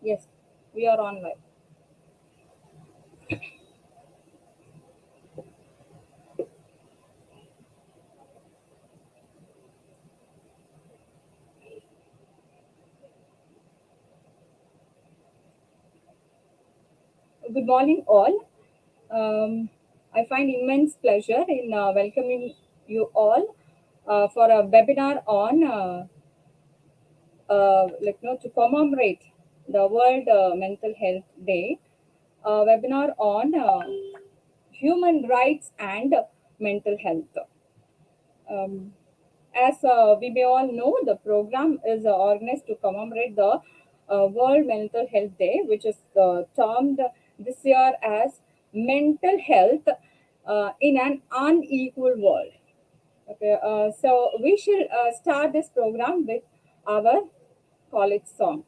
Yes, we are on live. Good morning, all. I find immense pleasure in welcoming you all for a webinar on to commemorate the World Mental Health Day. A webinar on human rights and mental health. As we may all know, the program is organized to commemorate the World Mental Health Day, which is termed this year as Mental Health in an Unequal World. Okay, so we shall start this program with our college song.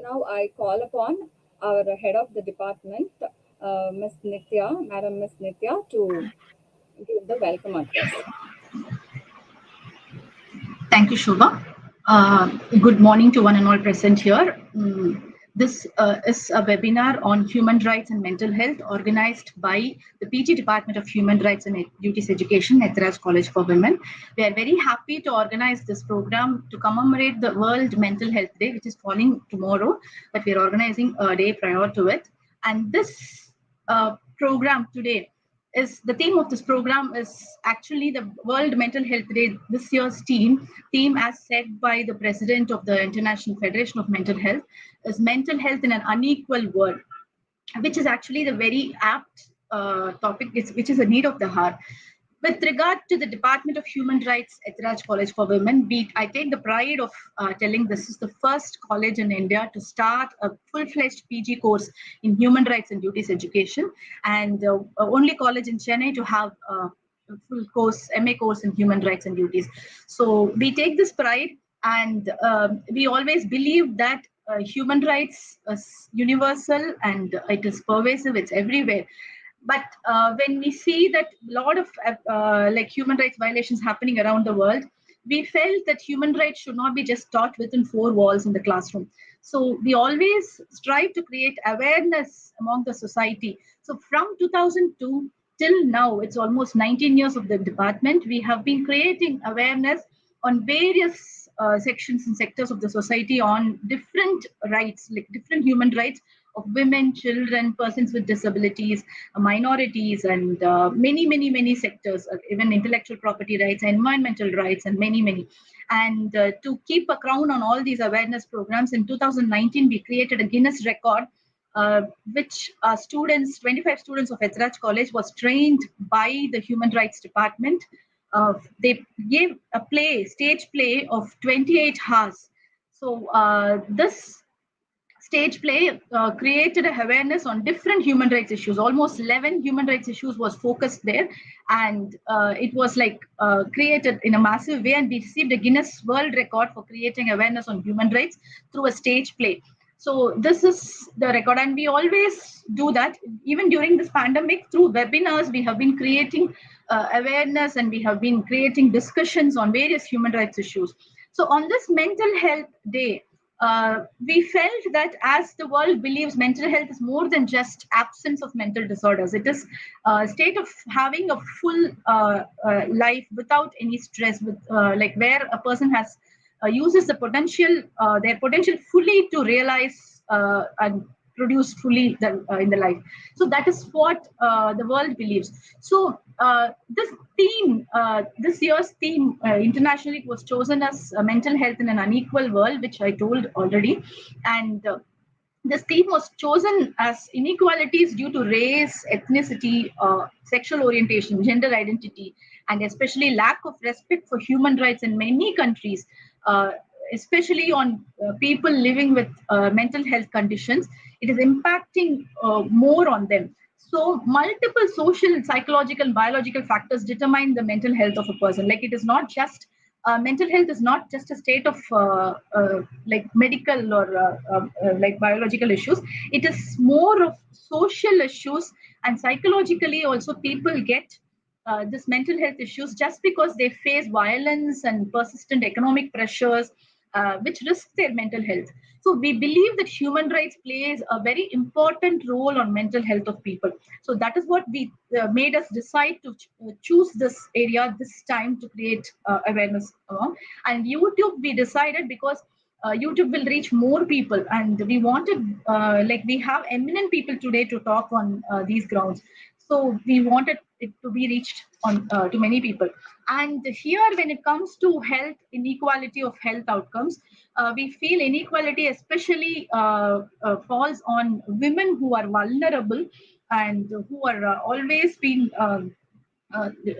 Now I call upon our head of the department, Miss Nitya, Madam Miss Nitya, to give the welcome address. Thank you, Shobha. Good morning to one and all present here. This is a webinar on human rights and mental health organized by the PG Department of Human Rights and Duties Education, Ethiraj College for Women. We are very happy to organize this program to commemorate the World Mental Health Day, which is falling tomorrow, but we are organizing a day prior to it. And this program today is the theme of this program is actually the World Mental Health Day. This year's theme as set by the president of the International Federation of Mental Health, is mental health in an unequal world, which is actually the very apt topic, which is a need of the hour. With regard to the Department of Human Rights, Ethiraj College for Women, I take the pride of telling this is the first college in India to start a full-fledged PG course in human rights and duties education, and only college in Chennai to have a full course, MA course in human rights and duties. So we take this pride, and we always believe that human rights is universal and it is pervasive, it's everywhere. But when we see that a lot of like human rights violations happening around the world, we felt that human rights should not be just taught within four walls in the classroom. So we always strive to create awareness among the society. So from 2002 till now, it's almost 19 years of the department, we have been creating awareness on various sections and sectors of the society on different rights, like different human rights of women, children, persons with disabilities, minorities, and many sectors, even intellectual property rights, environmental rights, and many. And to keep a crown on all these awareness programs, in 2019, we created a Guinness record, which 25 students of Ethiraj College was trained by the Human Rights Department. They gave a stage play of 28 hours. So this stage play created a awareness on different human rights issues. Almost 11 human rights issues was focused there, and it was like created in a massive way, and we received a Guinness World Record for creating awareness on human rights through a stage play. So this is the record, and we always do that. Even during this pandemic, through webinars, we have been creating awareness, and we have been creating discussions on various human rights issues. So on this Mental Health Day, we felt that as the world believes mental health is more than just absence of mental disorders, it is a state of having a full life without any stress, with like where a person has uses their potential fully to realize and produce fully in the life. So that is what the world believes. So this year's theme internationally, it was chosen as mental health in an unequal world, which I told already. And this theme was chosen as inequalities due to race, ethnicity, sexual orientation, gender identity, and especially lack of respect for human rights in many countries, especially on people living with mental health conditions. It is impacting more on them. So multiple social, psychological, biological factors determine the mental health of a person. Like, it is not just mental health is not just a state of like medical or like biological issues. It is more of social issues, and psychologically also people get this mental health issues just because they face violence and persistent economic pressures, which risk their mental health. So we believe that human rights plays a very important role on mental health of people. So that is what we made us decide to choose this area this time to create awareness along. And YouTube, we decided because YouTube will reach more people, and we wanted like we have eminent people today to talk on these grounds. So we wanted it to be reached on to many people. And here, when it comes to health, inequality of health outcomes, we feel inequality especially falls on women who are vulnerable and who are always been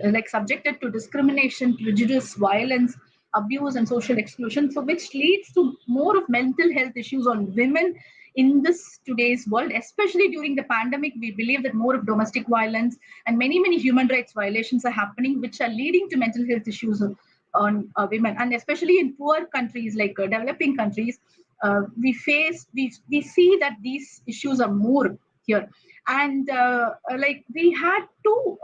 like subjected to discrimination, prejudice, violence, abuse, and social exclusion. So which leads to more of mental health issues on women in this today's world, especially during the pandemic. We believe that more of domestic violence and many human rights violations are happening, which are leading to mental health issues on women. And especially in poor countries like developing countries, we see that these issues are more here. And like we had two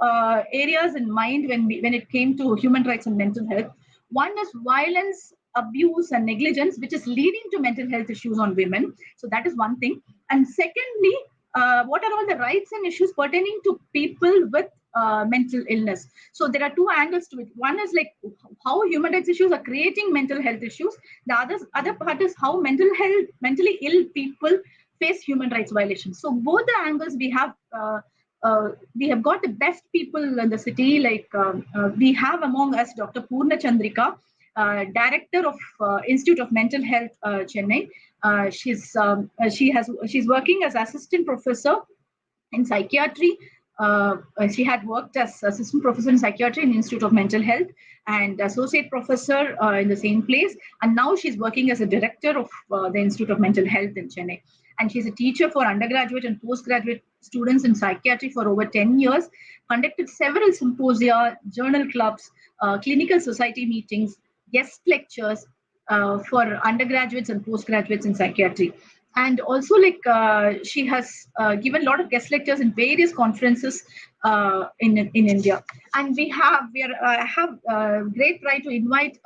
areas in mind when it came to human rights and mental health. One is violence, abuse, and negligence, which is leading to mental health issues on women. So that is one thing. And secondly, what are all the rights and issues pertaining to people with mental illness? So there are two angles to it. One is like how human rights issues are creating mental health issues. The other part is how mentally ill people face human rights violations. So both the angles we have we have got the best people in the city. Like we have among us Dr. Purna Chandrika, director of Institute of Mental Health, Chennai. She's working as assistant professor in psychiatry. She had worked as assistant professor in psychiatry in Institute of Mental Health and associate professor in the same place. And now she's working as a director of the Institute of Mental Health in Chennai. And she's a teacher for undergraduate and postgraduate students in psychiatry for over 10 years, conducted several symposia, journal clubs, clinical society meetings, guest lectures for undergraduates and postgraduates in psychiatry. And also, like she has given a lot of guest lectures in various conferences in India. And we have great pride to invite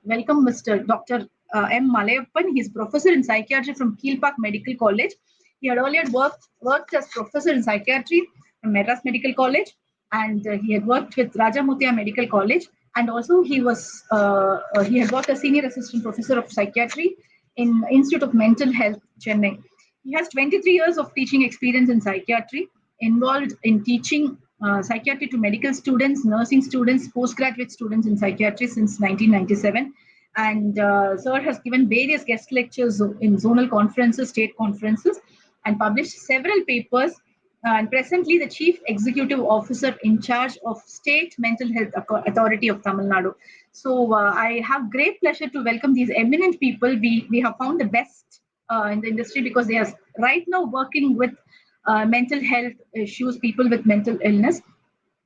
welcome Mr. Dr. M. Malayappan. He's professor in psychiatry from Keelpark Medical College. He had earlier worked as professor in psychiatry from Madras Medical College, and he had worked with Rajamutia Medical College, and also he had worked as senior assistant professor of psychiatry in Institute of Mental Health, Chennai. He has 23 years of teaching experience in psychiatry, involved in teaching psychiatry to medical students, nursing students, postgraduate students in psychiatry since 1997. And Sir has given various guest lectures in zonal conferences, state conferences, and published several papers. And presently, the Chief Executive Officer in charge of State Mental Health Authority of Tamil Nadu. So I have great pleasure to welcome these eminent people. We have found the best in the industry because they are right now working with mental health issues, people with mental illness.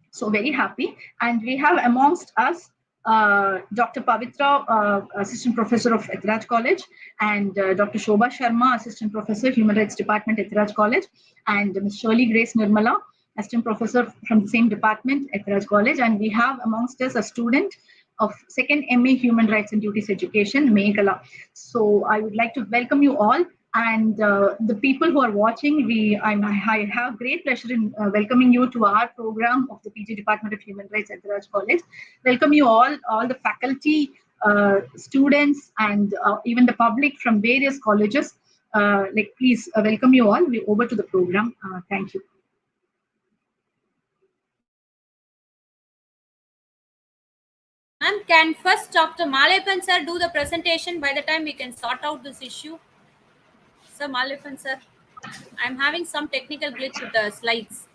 So very happy. And we have amongst us Dr. Pavitra, Assistant Professor of Ethiraj College, and Dr. Shobha Sharma, Assistant Professor, Human Rights Department, Ethiraj College, and Ms. Shirley Grace Nirmala, Assistant Professor from the same department, Ethiraj College. And we have amongst us a student of second MA Human Rights and Duties Education, Meghala. So I would like to welcome you all. And the people who are watching, I have great pleasure in welcoming you to our program of the PG Department of Human Rights at Ethiraj College. Welcome you all the faculty, students, and even the public from various colleges. Please welcome you all. We're over to the program. Thank you. And can first Dr. Malapan sir do the presentation by the time we can sort out this issue? Sir Malapan sir, I'm having some technical glitch with the slides.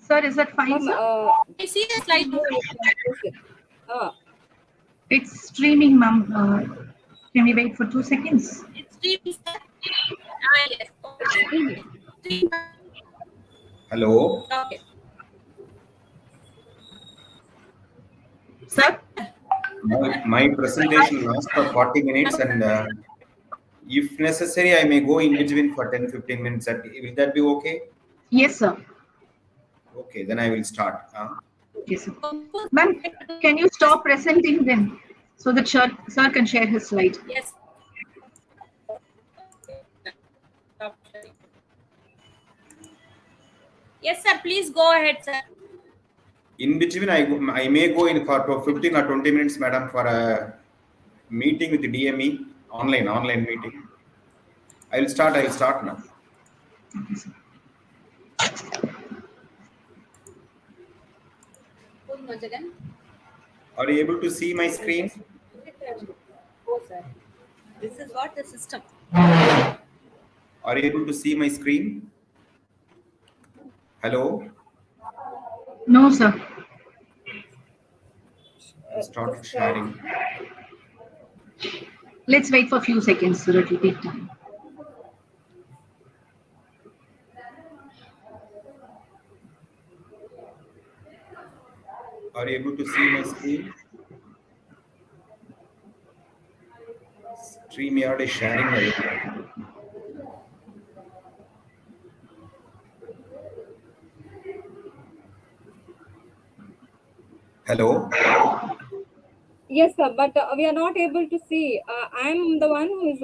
Sir, is that fine, sir? I see the slide. It's streaming, ma'am. Can we wait for 2 seconds? It's streaming, sir. Yes. Okay. Hello. Okay. Sir? My presentation lasts for 40 minutes, and if necessary, I may go in between for 10-15 minutes. Will that be okay? Yes, sir. Okay, then I will start. Yes, sir. Ma'am, can you stop presenting then so that sir can share his slide? Yes. Yes, sir. Please go ahead, sir. In between, I may go in for 15 or 20 minutes, madam, for a meeting with the DME, online meeting. I will start now. Okay, sir. Are you able to see my screen? Oh, sir. This is what the system. Are you able to see my screen? Hello? No, sir. I started sharing. Let's wait for a few seconds so that it will take time. Are you able to see my screen? StreamYard is sharing the link. Hello? Yes, sir, but we are not able to see. I'm the one who is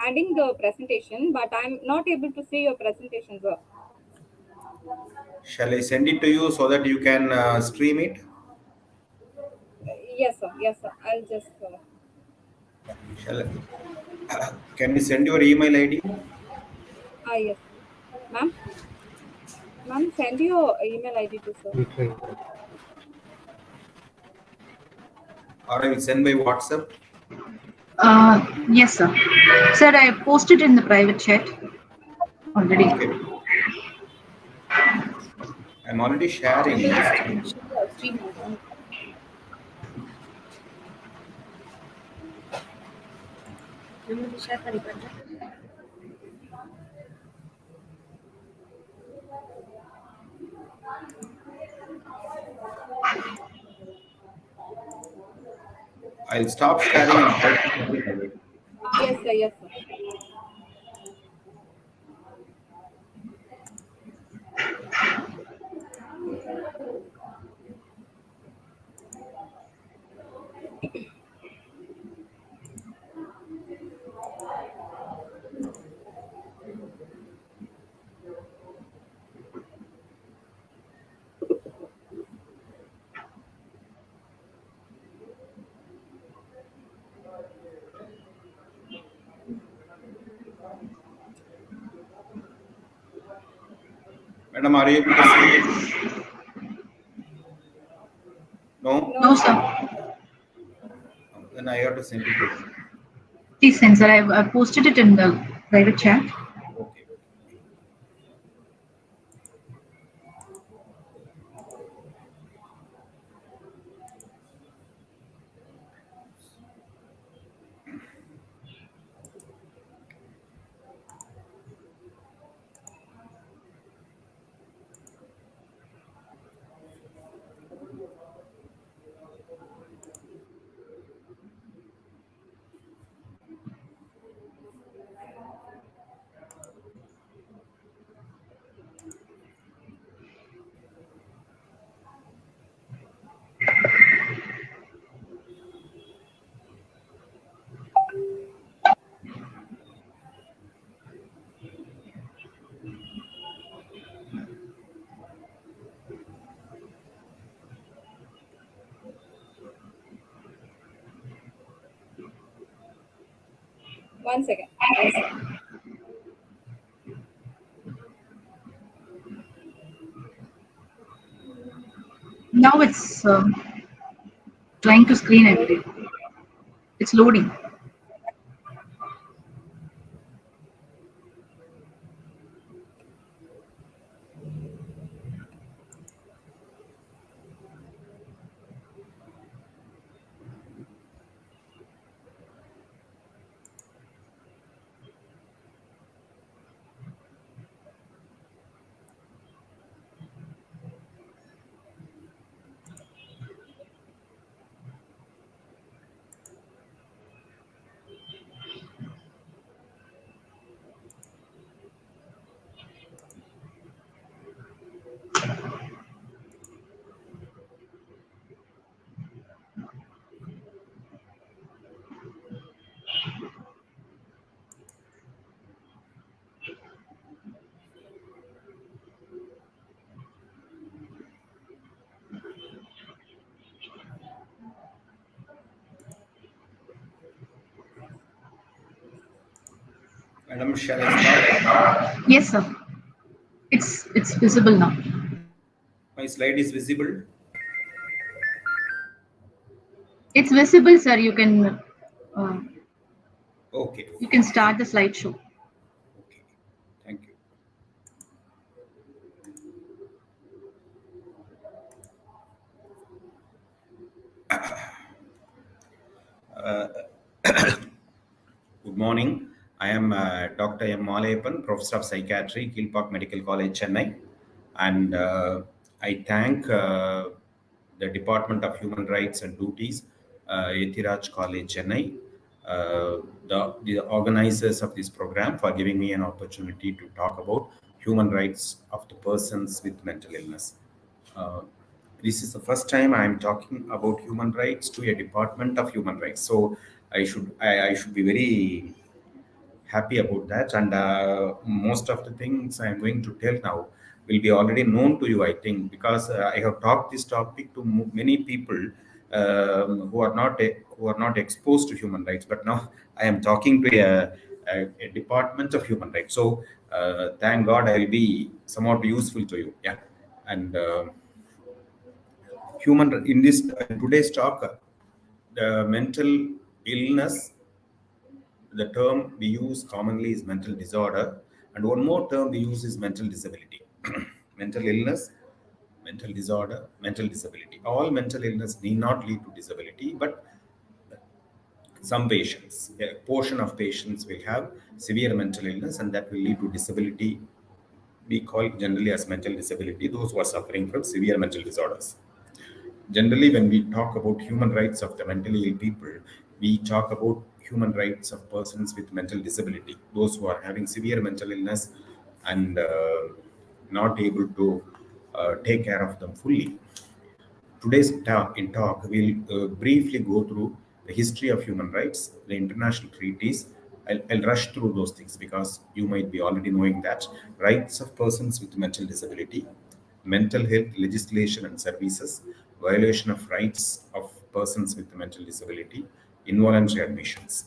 adding the presentation, but I'm not able to see your presentation, sir. Shall I send it to you so that you can stream it? Yes, sir. Yes, sir. I'll just. Can you send your email ID? Yes. Ma'am, ma'am, send your email ID to sir. Okay. Or I will send by WhatsApp. Yes, sir. Sir, I posted in the private chat already. Okay. I'm already sharing. Just a minute. I'll stop sharing and try to share it again. Yes, sir. Yes, sir. Madam, are you able to see it? No? No, sir. Then I have to send it again. Please send, sir. I posted it in the private chat. Okay. One second. Yes, sir. Now it's trying to screen, I believe. It's loading. Madam, shall I start? Yes, sir. It's visible now. My slide is visible. It's visible, sir. Okay. You can start the slideshow. Okay. Thank you. Good morning. I am Dr. M. Malayapan, Professor of Psychiatry, Kilpak Medical College, Chennai. And I thank the Department of Human Rights and Duties, Ethiraj College, Chennai, the organizers of this program for giving me an opportunity to talk about human rights of the persons with mental illness. This is the first time I am talking about human rights to a department of human rights. So I should be very happy about that. And most of the things I'm going to tell now will be already known to you, I think, because I have talked this topic to many people who are not exposed to human rights. But now I am talking to a department of human rights. So thank God I will be somewhat useful to you. Yeah, and human in this in today's talk, the mental illness. The term we use commonly is mental disorder, and one more term we use is mental disability. Mental illness, mental disorder, mental disability. All mental illness need not lead to disability, but some patients, a portion of patients will have severe mental illness, and that will lead to disability. We call it generally as mental disability those who are suffering from severe mental disorders. Generally, when we talk about human rights of the mentally ill people, we talk about human rights of persons with mental disability, those who are having severe mental illness and not able to take care of them fully. Today's talk, we'll briefly go through the history of human rights, the international treaties. I'll rush through those things because you might be already knowing that rights of persons with mental disability, mental health legislation and services, violation of rights of persons with mental disability, involuntary admissions.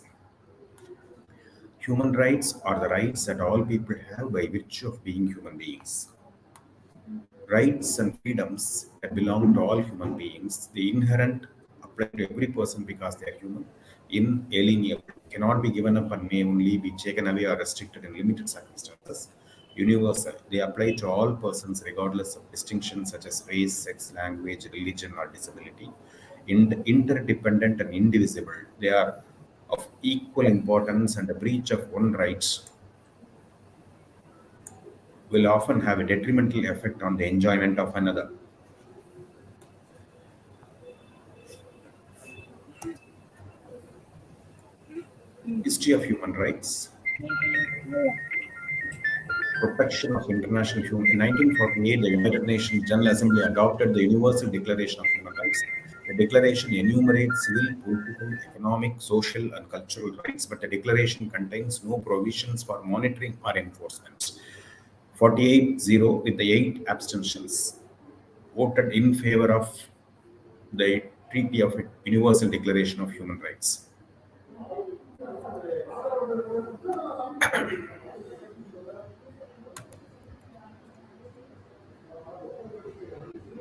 Human rights are the rights that all people have by virtue of being human beings. Rights and freedoms that belong to all human beings, the inherent apply to every person because they are human, inalienable, cannot be given up and may only be taken away or restricted in limited circumstances. Universal, they apply to all persons regardless of distinctions such as race, sex, language, religion, or disability. Interdependent and indivisible, they are of equal importance, and a breach of one right will often have a detrimental effect on the enjoyment of another. History of human rights, protection of international human. In 1948, the United Nations General Assembly adopted the Universal Declaration of Human Rights. The declaration enumerates civil, political, economic, social, and cultural rights, but the declaration contains no provisions for monitoring or enforcement. 48-0 with the 8 abstentions voted in favor of the Treaty of Universal Declaration of Human Rights.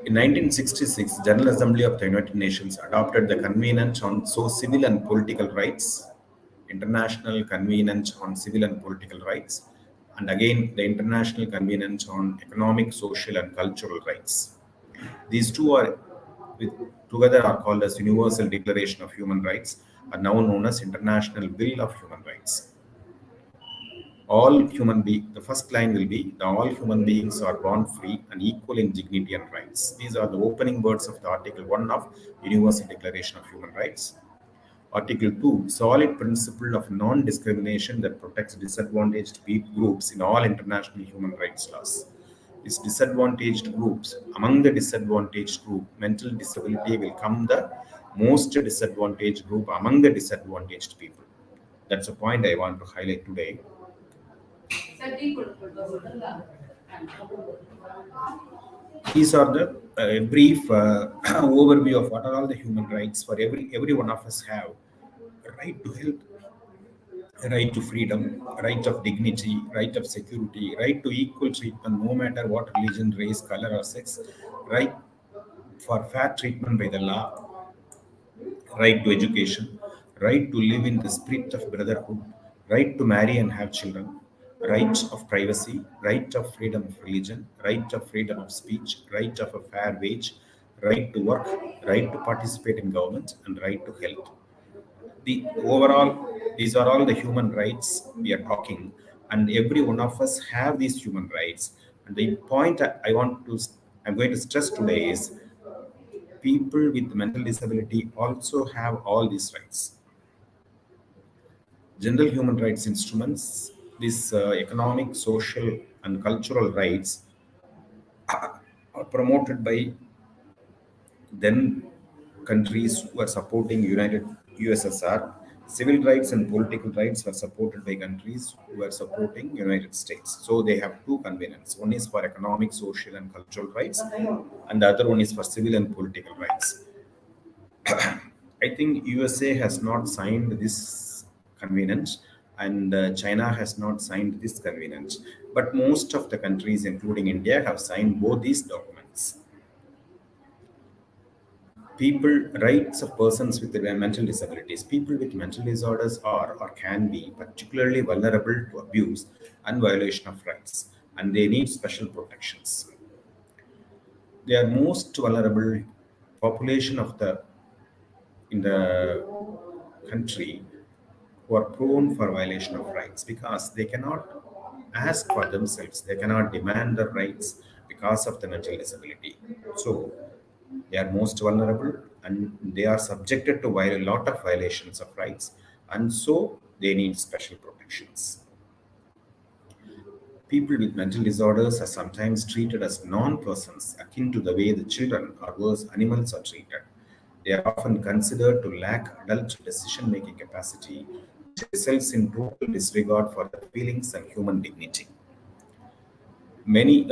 In 1966, General Assembly of the United Nations adopted the Covenant on Civil and Political Rights, International Covenant on Civil and Political Rights, and again the International Covenant on Economic, Social, and Cultural Rights. These two are together are called as Universal Declaration of Human Rights, are now known as International Bill of Human Rights. The first line will be the all human beings are born free and equal in dignity and rights. These are the opening words of the Article 1 of Universal Declaration of Human Rights. Article 2, solid principle of non-discrimination that protects disadvantaged groups in all international human rights laws. These disadvantaged groups, among the disadvantaged group, mental disability will come the most disadvantaged group among the disadvantaged people. That's a point I want to highlight today. These are the brief overview of what are all the human rights for every one of us have: right to health, right to freedom, right of dignity, right of security, right to equal treatment no matter what religion, race, color, or sex, right for fair treatment by the law, right to education, right to live in the spirit of brotherhood, right to marry and have children, right of privacy, right of freedom of religion, right of freedom of speech, right of a fair wage, right to work, right to participate in government, and right to health. These are all the human rights we are talking, and every one of us have these human rights. And the point I'm going to stress today is people with mental disability also have all these rights. General human rights instruments, these economic, social, and cultural rights are promoted by then countries who are supporting United USSR. Civil rights and political rights were supported by countries who were supporting United States. So they have two conventions. One is for economic, social, and cultural rights, and the other one is for civil and political rights. I think USA has not signed this convenant, and China has not signed this convenant. But most of the countries, including India, have signed both these documents. People rights of persons with mental disabilities. People with mental disorders are or can be particularly vulnerable to abuse and violation of rights, and they need special protections. They are most vulnerable population of the in the country who are prone for violation of rights because they cannot ask for themselves, they cannot demand their rights because of the mental disability. So they are most vulnerable and they are subjected to a lot of violations of rights, and so they need special protections. People with mental disorders are sometimes treated as non persons, akin to the way the children or worse animals are treated. They are often considered to lack adult decision making capacity, which results in total disregard for their feelings and human dignity. Many,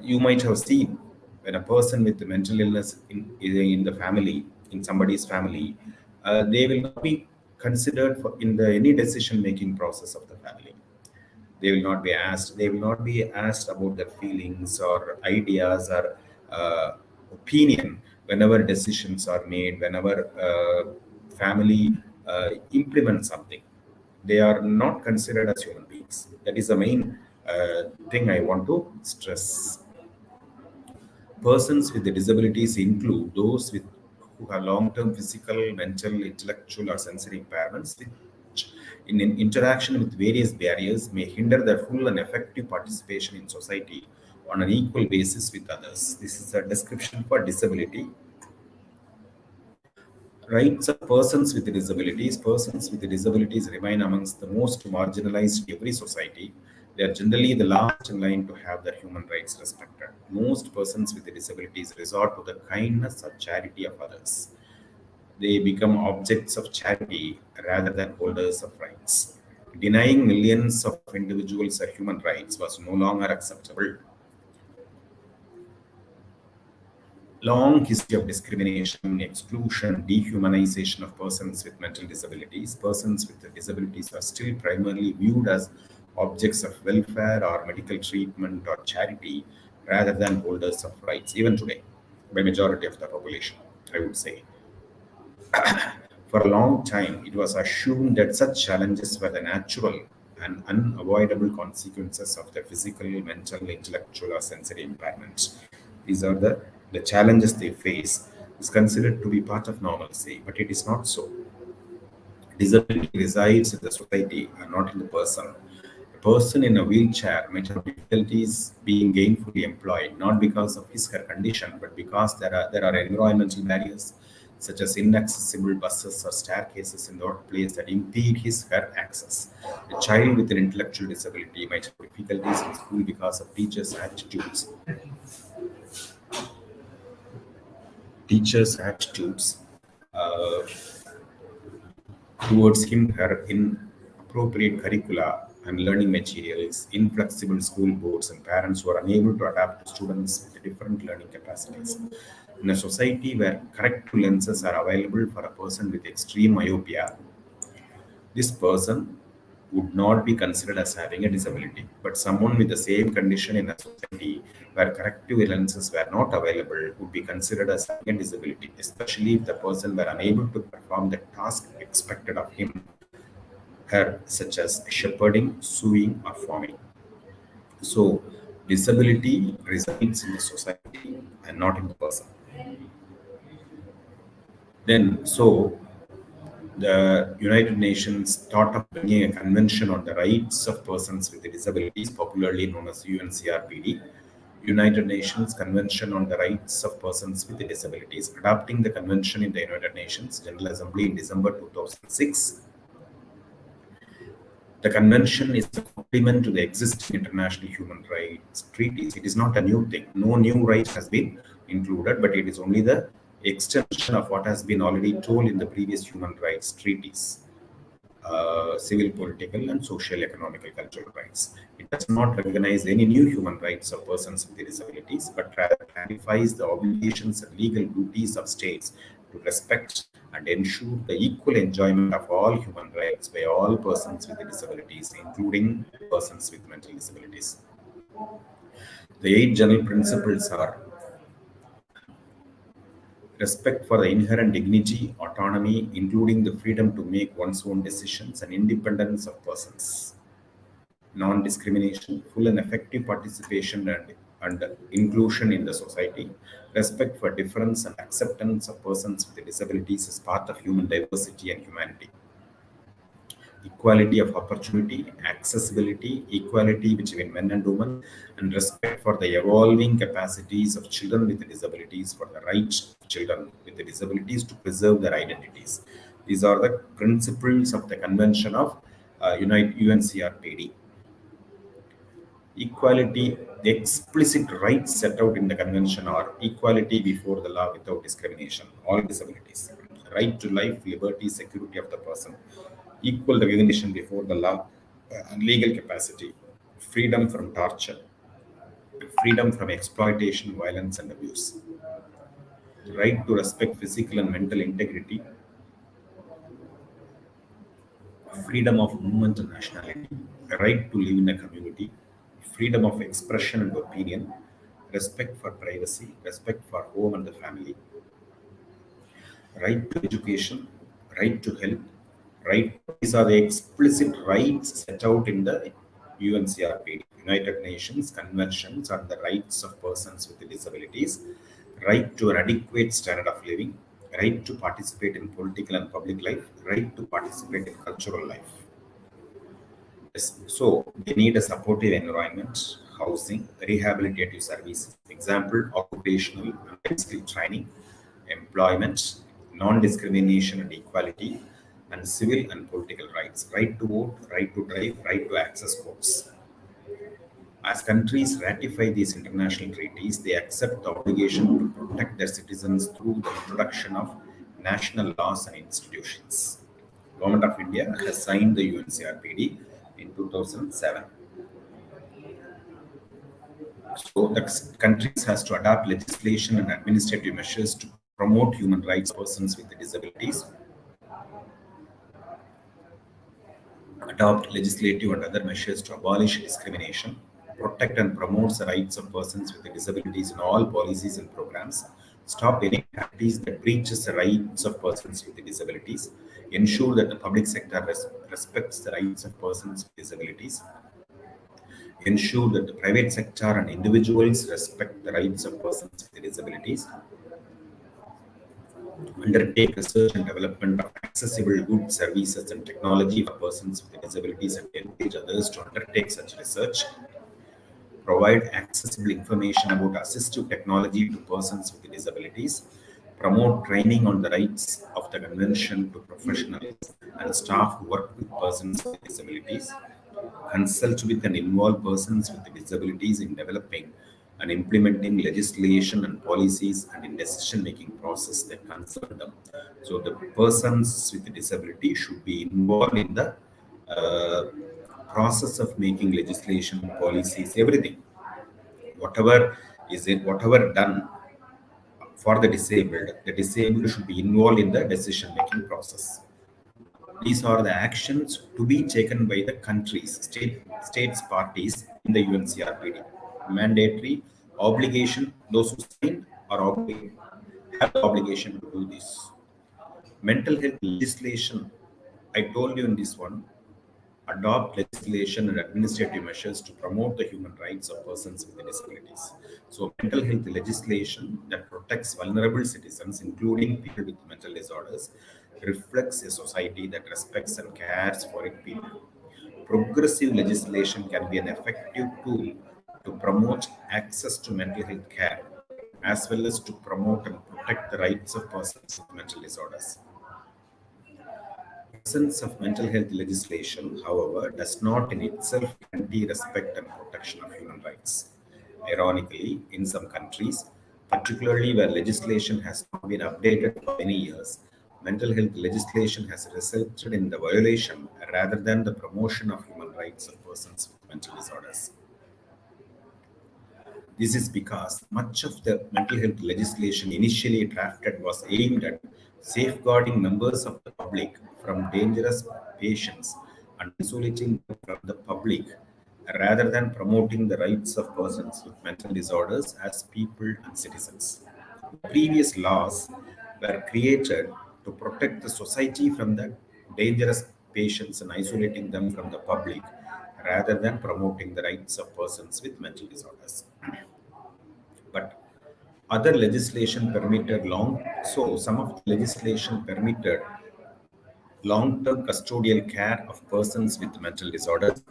you might have seen when a person with mental illness in the family, in somebody's family, they will not be considered for in the any decision making process of the family. They will not be asked. They will not be asked about their feelings or ideas or opinion whenever decisions are made. Whenever family implements something, they are not considered as human beings. That is the main thing I want to stress. Persons with the disabilities include those with who have long-term physical, mental, intellectual, or sensory impairments, which, in interaction with various barriers, may hinder their full and effective participation in society on an equal basis with others. This is a description for disability. Rights of persons with disabilities. Persons with disabilities remain amongst the most marginalized in every society. They are generally the last in line to have their human rights respected. Most persons with disabilities resort to the kindness or charity of others. They become objects of charity rather than holders of rights. Denying millions of individuals their human rights was no longer acceptable. Long history of discrimination, exclusion, dehumanization of persons with mental disabilities. Persons with disabilities are still primarily viewed as objects of welfare or medical treatment or charity rather than holders of rights, even today, by majority of the population, I would say. For a long time, it was assumed that such challenges were the natural and unavoidable consequences of the physical, mental, intellectual, or sensory impairments. These are the challenges they face is considered to be part of normalcy, but it is not so. Disability resides in the society and not in the person. A person in a wheelchair might have difficulties being gainfully employed, not because of his or her condition, but because there are environmental barriers such as inaccessible buses or staircases in the workplace that impede his or her access. A child with an intellectual disability might have difficulties in school because of teachers' attitudes uh, towards him her inappropriate curricula and learning materials, inflexible school boards, and parents who are unable to adapt to students with different learning capacities. In a society where corrective lenses are available for a person with extreme myopia, this person would not be considered as having a disability. But someone with the same condition in a society where corrective lenses were not available would be considered as having a disability, especially if the person were unable to perform the task expected of him, her, such as shepherding, sewing, or farming. So, disability resides in the society and not in the person. So the United Nations thought of bringing a convention on the rights of persons with disabilities, popularly known as UNCRPD, United Nations Convention on the Rights of Persons with Disabilities, adopting the convention in the United Nations General Assembly in December 2006. The convention is a complement to the existing international human rights treaties. It is not a new thing. No new right has been included, but it is only the extension of what has been already told in the previous human rights treaties. Civil, political, and social, economical, cultural rights. It does not recognize any new human rights of persons with disabilities, but rather clarifies the obligations and legal duties of states to respect and ensure the equal enjoyment of all human rights by all persons with disabilities, including persons with mental disabilities. The 8 general principles are respect for the inherent dignity, autonomy, including the freedom to make one's own decisions and independence of persons, non-discrimination, full and effective participation and inclusion in the society, respect for difference and acceptance of persons with disabilities as part of human diversity and humanity, equality of opportunity, accessibility, equality between men and women, and respect for the evolving capacities of children with disabilities, for the rights of children with disabilities to preserve their identities. These are the principles of the Convention of UNCRPD. Equality, the explicit rights set out in the convention are equality before the law without discrimination, all disabilities, right to life, liberty, security of the person, equal recognition before the law, and legal capacity, freedom from torture, freedom from exploitation, violence, and abuse, right to respect physical and mental integrity, freedom of movement and nationality, right to live in a community, freedom of expression and opinion, respect for privacy, respect for home and the family, right to education, right to health, right. These are the explicit rights set out in the UNCRPD, United Nations Conventions on the Rights of Persons with Disabilities, right to an adequate standard of living, right to participate in political and public life, right to participate in cultural life. Yes, so they need a supportive environment, housing, rehabilitative services, example, occupational and skill training, employment, non-discrimination and equality, and civil and political rights, right to vote, right to drive, right to access courts. As countries ratify these international treaties, they accept the obligation to protect their citizens through the introduction of national laws and institutions. Government of India has signed the UNCRPD in 2007. So the countries has to adopt legislation and administrative measures to promote human rights of persons with disabilities, adopt legislative and other measures to abolish discrimination, protect and promote the rights of persons with disabilities in all policies and programs, stop any activities that breaches the rights of persons with disabilities, ensure that the public sector respects the rights of persons with disabilities, ensure that the private sector and individuals respect the rights of persons with disabilities, undertake research and development of accessible goods, services, and technology for persons with disabilities and encourage others to undertake such research, provide accessible information about assistive technology to persons with disabilities, promote training on the rights of the convention to professionals and staff who work with persons with disabilities, consult with and involve persons with disabilities in developing and implementing legislation and policies and in decision-making process that concern them. So the persons with disability should be involved in the uh, process of making legislation, policies, everything. Whatever done for the disabled should be involved in the decision-making process. These are the actions to be taken by the countries, states parties in the UNCRPD. Mandatory obligation, those who sign are have the obligation to do this. Mental health legislation, I told you in this one, adopt legislation and administrative measures to promote the human rights of persons with disabilities. So, mental health legislation that protects vulnerable citizens, including people with mental disorders, reflects a society that respects and cares for its people. Progressive legislation can be an effective tool to promote access to mental health care, as well as to promote and protect the rights of persons with mental disorders. Absence of mental health legislation, however, does not in itself guarantee respect and protection of human rights. Ironically, in some countries, particularly where legislation has not been updated for many years, mental health legislation has resulted in the violation rather than the promotion of human rights of persons with mental disorders. This is because much of the mental health legislation initially drafted was aimed at safeguarding members of the public from dangerous patients and isolating them from the public rather than promoting the rights of persons with mental disorders as people and citizens. The previous laws were created to protect the society from the dangerous patients and isolating them from the public rather than promoting the rights of persons with mental disorders. But other legislation permitted some of the legislation permitted long-term custodial care of persons with mental disorders.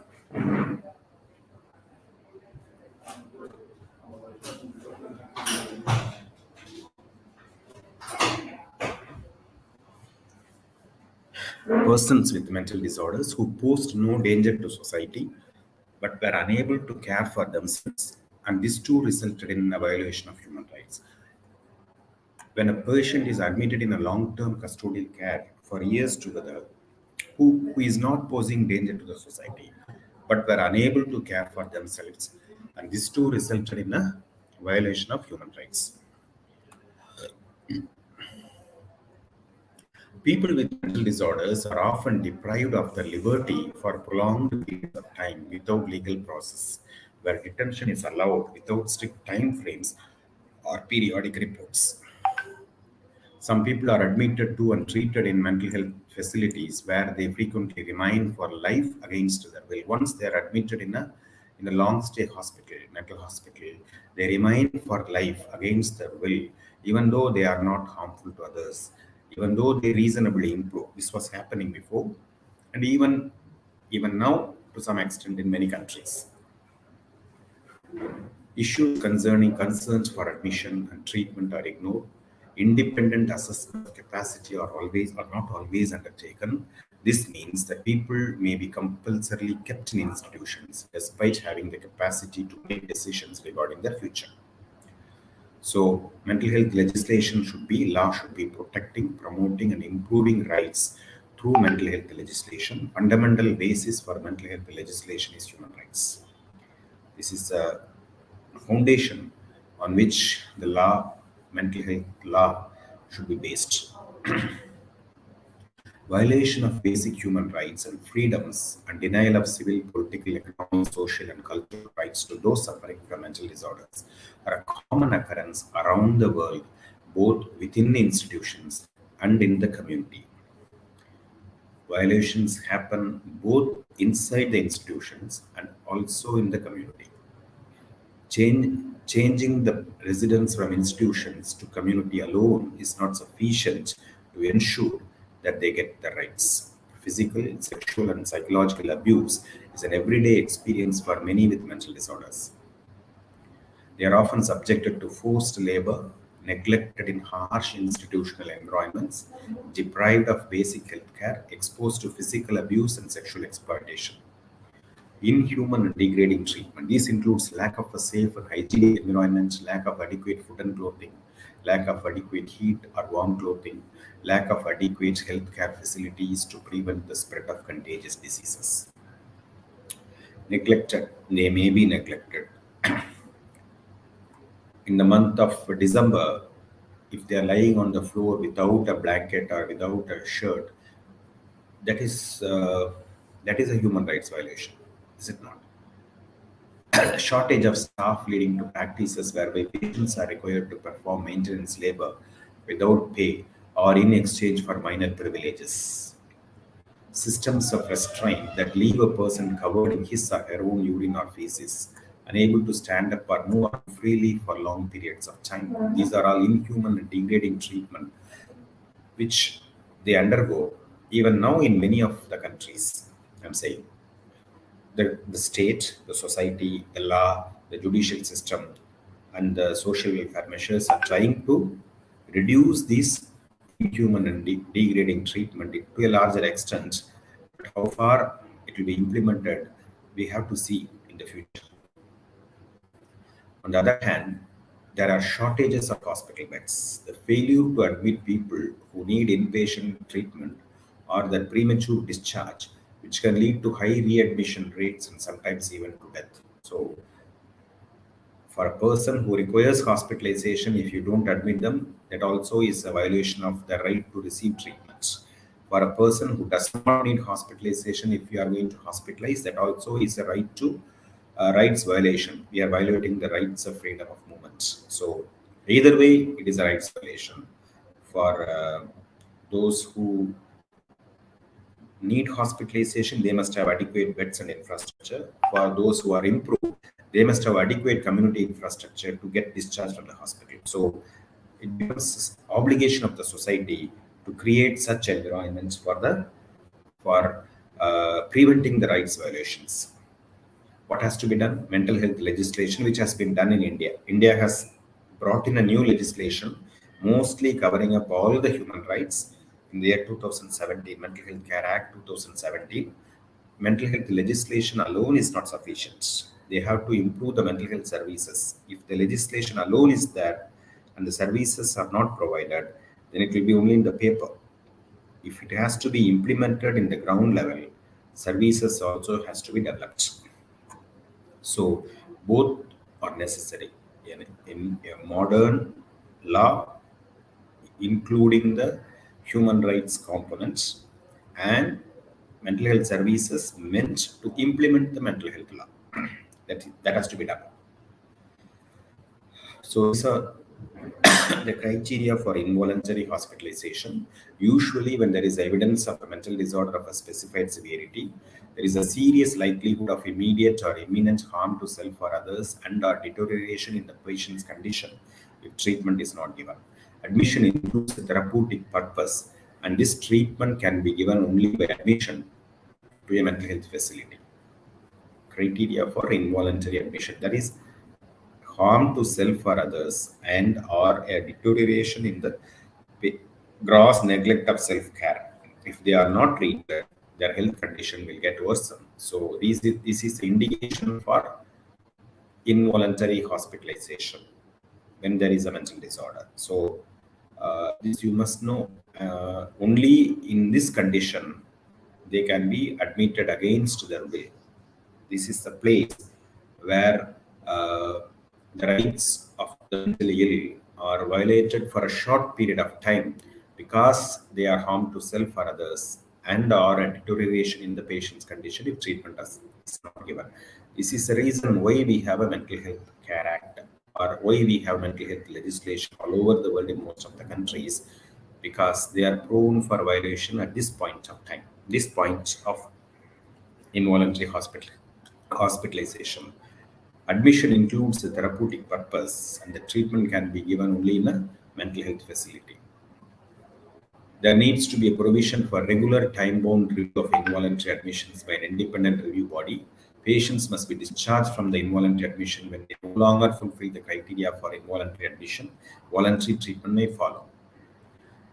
Persons with mental disorders who posed no danger to society but were unable to care for themselves, and this too resulted in a violation of human rights. When a patient is admitted in a long-term custodial care for years together, who is not posing danger to the society, but were unable to care for themselves, and this too resulted in a violation of human rights. People with mental disorders are often deprived of their liberty for prolonged periods of time without legal process, where detention is allowed without strict time frames or periodic reports. Some people are admitted to and treated in mental health facilities where they frequently remain for life against their will. Once they are admitted in a long stay hospital, mental hospital, they remain for life against their will, even though they are not harmful to others, even though they reasonably improve. This was happening before, and even now to some extent in many countries. Issues concerning concerns for admission and treatment are ignored. Independent assessment of capacity are not always undertaken. This means that people may be compulsorily kept in institutions despite having the capacity to make decisions regarding their future. So, mental health legislation law should be protecting, promoting, and improving rights through mental health legislation. Fundamental basis for mental health legislation is human rights. This is a foundation on which the mental health law should be based. Violation of basic human rights and freedoms and denial of civil, political, economic, social, and cultural rights to those suffering from mental disorders are a common occurrence around the world, both within the institutions and in the community. Violations happen both inside the institutions and also in the community. Changing the residents from institutions to community alone is not sufficient to ensure that they get the rights. Physical, sexual, and psychological abuse is an everyday experience for many with mental disorders. They are often subjected to forced labor, neglected in harsh institutional environments, deprived of basic health care, exposed to physical abuse and sexual exploitation. Inhuman and degrading treatment. This includes lack of a safe and hygienic environment, lack of adequate food and clothing, lack of adequate heat or warm clothing, lack of adequate healthcare facilities to prevent the spread of contagious diseases. Neglected. They may be neglected. In the month of December, if they are lying on the floor without a blanket or without a shirt, that is uh, that is a human rights violation, is it not? A shortage of staff leading to practices whereby patients are required to perform maintenance labor without pay or in exchange for minor privileges. Systems of restraint that leave a person covered in his or her own urine or feces, unable to stand up or move freely for long periods of time. These are all inhuman and degrading treatment which they undergo even now in many of the countries. I'm saying the state, the society, the law, the judicial system, and the social welfare measures are trying to reduce these inhuman and degrading treatment to a larger extent. But how far it will be implemented, we have to see in the future. On the other hand, there are shortages of hospital beds. The failure to admit people who need inpatient treatment or the premature discharge, which can lead to high readmission rates and sometimes even to death. So, For a person who requires hospitalization, if you don't admit them, that also is a violation of the right to receive treatments. For a person who does not need hospitalization, if you are going to hospitalize, that also is a right to rights violation. We are violating the rights of freedom of movement. So either way, it is a rights violation. For those who need hospitalization, they must have adequate beds and infrastructure. For those who are improved, they must have adequate community infrastructure to get discharged from the hospital. So it becomes obligation of the society to create such environments for preventing the rights violations. What has to be done? Mental health legislation, which has been done in India. India has brought in a new legislation, mostly covering up all the human rights in the year 2017, Mental Health Care Act 2017. Mental health legislation alone is not sufficient. They have to improve the mental health services. If the legislation alone is there and the services are not provided, then it will be only in the paper. If it has to be implemented in the ground level, services also has to be developed. So both are necessary in a modern law, including the human rights components and mental health services meant to implement the mental health law. That has to be done. So these are the criteria for involuntary hospitalization. Usually, when there is evidence of a mental disorder of a specified severity, there is a serious likelihood of immediate or imminent harm to self or others and/or deterioration in the patient's condition if treatment is not given. Admission includes a therapeutic purpose, and this treatment can be given only by admission to a mental health facility. Criteria for involuntary admission, that is harm to self or others and or a deterioration in the gross neglect of self-care. If they are not treated, their health condition will get worsened. So this is the indication for involuntary hospitalization when there is a mental disorder. So this you must know. Only in this condition they can be admitted against their will. This is the place where the rights of the mentally ill are violated for a short period of time because they are harm to self or others and or a deterioration in the patient's condition if treatment is not given. This is the reason why we have a Mental Health Care Act or why we have mental health legislation all over the world in most of the countries, because they are prone for violation at this point of time, this point of involuntary hospitalization. Admission includes a therapeutic purpose, and the treatment can be given only in a mental health facility. There needs to be a provision for regular time-bound review of involuntary admissions by an independent review body. Patients must be discharged from the involuntary admission when they no longer fulfill the criteria for involuntary admission. Voluntary treatment may follow.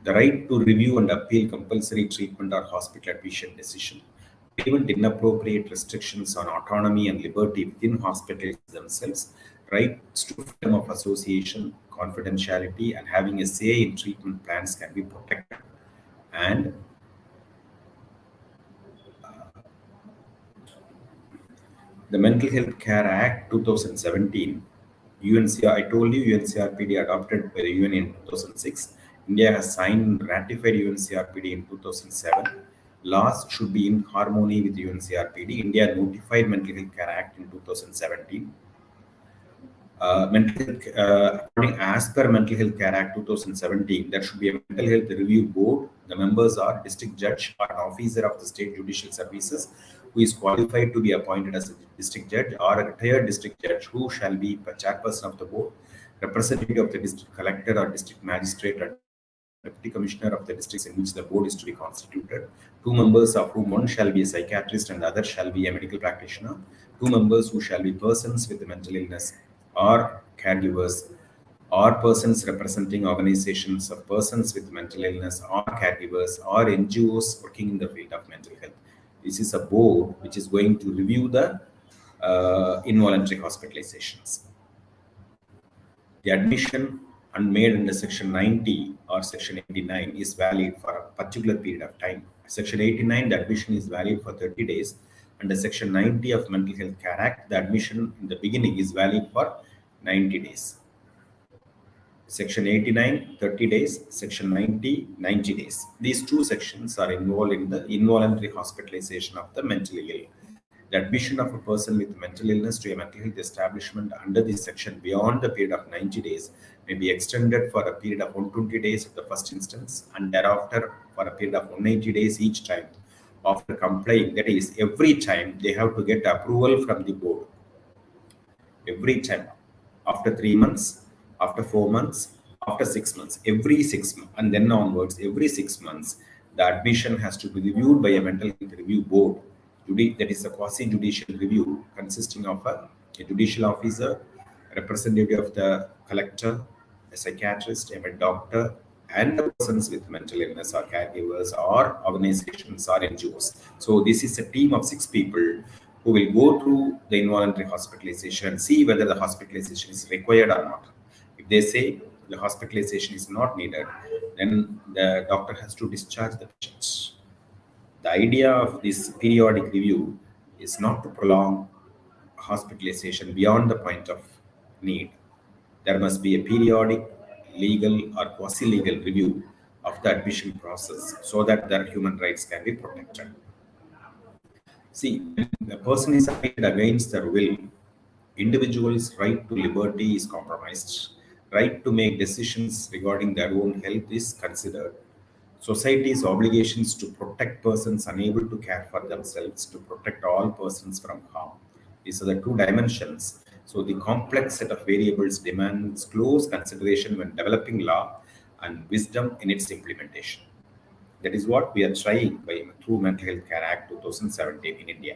The right to review and appeal compulsory treatment or hospital admission decision. Prevent inappropriate restrictions on autonomy and liberty within hospitals themselves. Rights to freedom of association, confidentiality, and having a say in treatment plans can be protected. And the Mental Health Care Act 2017, UNCR, I told you UNCRPD adopted by the UN in 2006. India has signed and ratified UNCRPD in 2007. Laws should be in harmony with UNCRPD. India notified Mental Health Care Act in 2017. As per Mental Health Care Act 2017, there should be a mental health review board. The members are district judge or an officer of the state judicial services who is qualified to be appointed as a district judge, or a retired district judge who shall be a chairperson of the board, representative of the district collector or district magistrate, or deputy commissioner of the districts in which the board is to be constituted. Two members, of whom one shall be a psychiatrist and the other shall be a medical practitioner. Two members who shall be persons with mental illness or caregivers, or persons representing organizations of persons with mental illness or caregivers, or NGOs working in the field of mental health. This is a board which is going to review the involuntary hospitalizations. The admission made under Section 90 or Section 89 is valid for a particular period of time. Section 89, the admission is valid for 30 days. Under Section 90 of Mental Health Care Act, the admission in the beginning is valid for 90 days. Section 89, 30 days. Section 90, 90 days. These two sections are involved in the involuntary hospitalization of the mentally ill. The admission of a person with mental illness to a mental health establishment under this section beyond the period of 90 days may be extended for a period of 120 days at the first instance and thereafter for a period of 180 days each time after complying. That is, every time they have to get approval from the board. Every time, after 3 months, after 4 months, after 6 months, every 6 months, and then onwards, every 6 months, the admission has to be reviewed by a mental health review board. That is a quasi-judicial review consisting of a judicial officer, a representative of the collector, a psychiatrist, a doctor, and the persons with mental illness or caregivers or organizations or NGOs. So this is a team of 6 people who will go through the involuntary hospitalization and see whether the hospitalization is required or not. If they say the hospitalization is not needed, then the doctor has to discharge the patient. The idea of this periodic review is not to prolong hospitalization beyond the point of need. There must be a periodic legal or quasi-legal review of the admission process so that their human rights can be protected. See, when a person is acted against their will, individuals' right to liberty is compromised. Right to make decisions regarding their own health is considered. Society's obligations to protect persons unable to care for themselves, to protect all persons from harm. These are the two dimensions. So the complex set of variables demands close consideration when developing law and wisdom in its implementation. That is what we are trying by through Mental Health Care Act 2017 in India.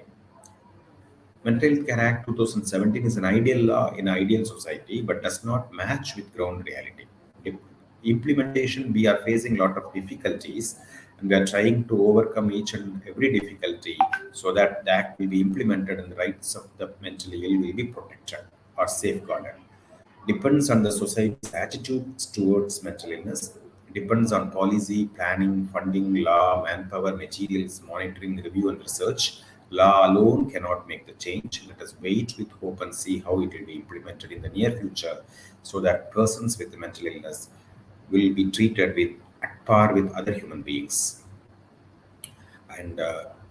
Mental Health Care Act 2017 is an ideal law in an ideal society, but does not match with ground reality. In implementation, we are facing a lot of difficulties, and we are trying to overcome each and every difficulty so that the act will be implemented and the rights of the mentally ill will be protected or safeguarded. Depends on the society's attitudes towards mental illness, depends on policy, planning, funding, law, manpower, materials, monitoring, review, and research. Law alone cannot make the change. Let us wait with hope and see how it will be implemented in the near future so that persons with mental illness will be treated with at par with other human beings. And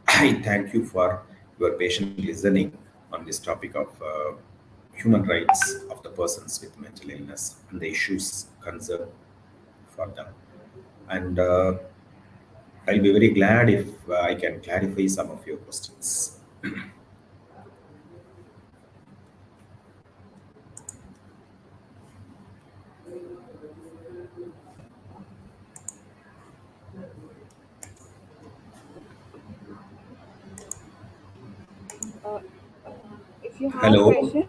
I thank you for your patient listening on this topic of human rights of the persons with mental illness and the issues concerned for them. And I'll be very glad if I can clarify some of your questions. Uh, if you have Hello, questions,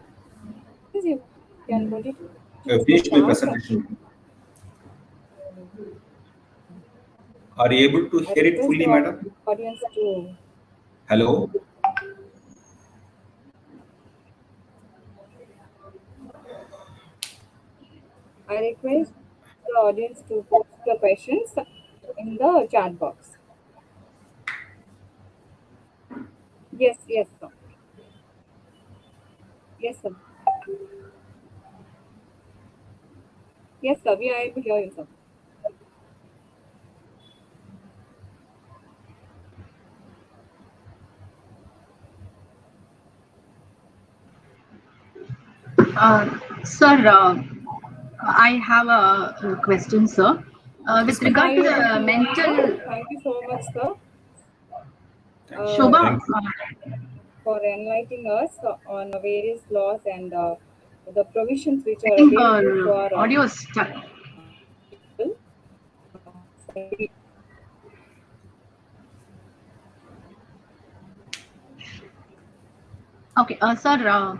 you can put it in the finish my chat. presentation. Are you able to I hear it request fully, the madam? audience to Hello? I request the audience to post the questions in the chat box. Yes, yes, sir. Yes, sir. Yes, sir. We are able to hear you, sir. Sir, I have a question, sir. With Am I regard to able the to hear you, sir? mental, Thank you so much, sir, Shobha, Thank you. for enlightening us on various laws and the provisions which I are think available for audio is stuck. people. Okay, sir,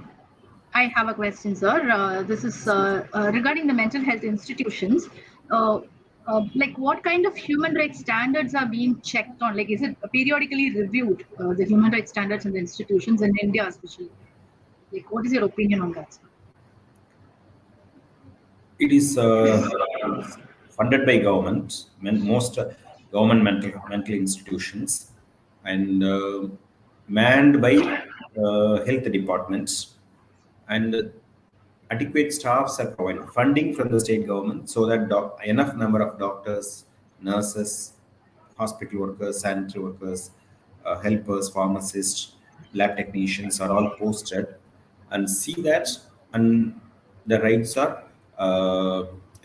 I have a question, sir. This is regarding the mental health institutions. Uh, like, what kind of human rights standards are being checked on? Like, is it periodically reviewed, the human rights standards in the institutions in India, especially? Like, what is your opinion on that, sir? It is funded by government, most government mental institutions, and manned by health departments, and adequate staffs are provided, funding from the state government so that enough number of doctors, nurses, hospital workers, sanitary workers, helpers, pharmacists, lab technicians are all posted, and see that and the rights are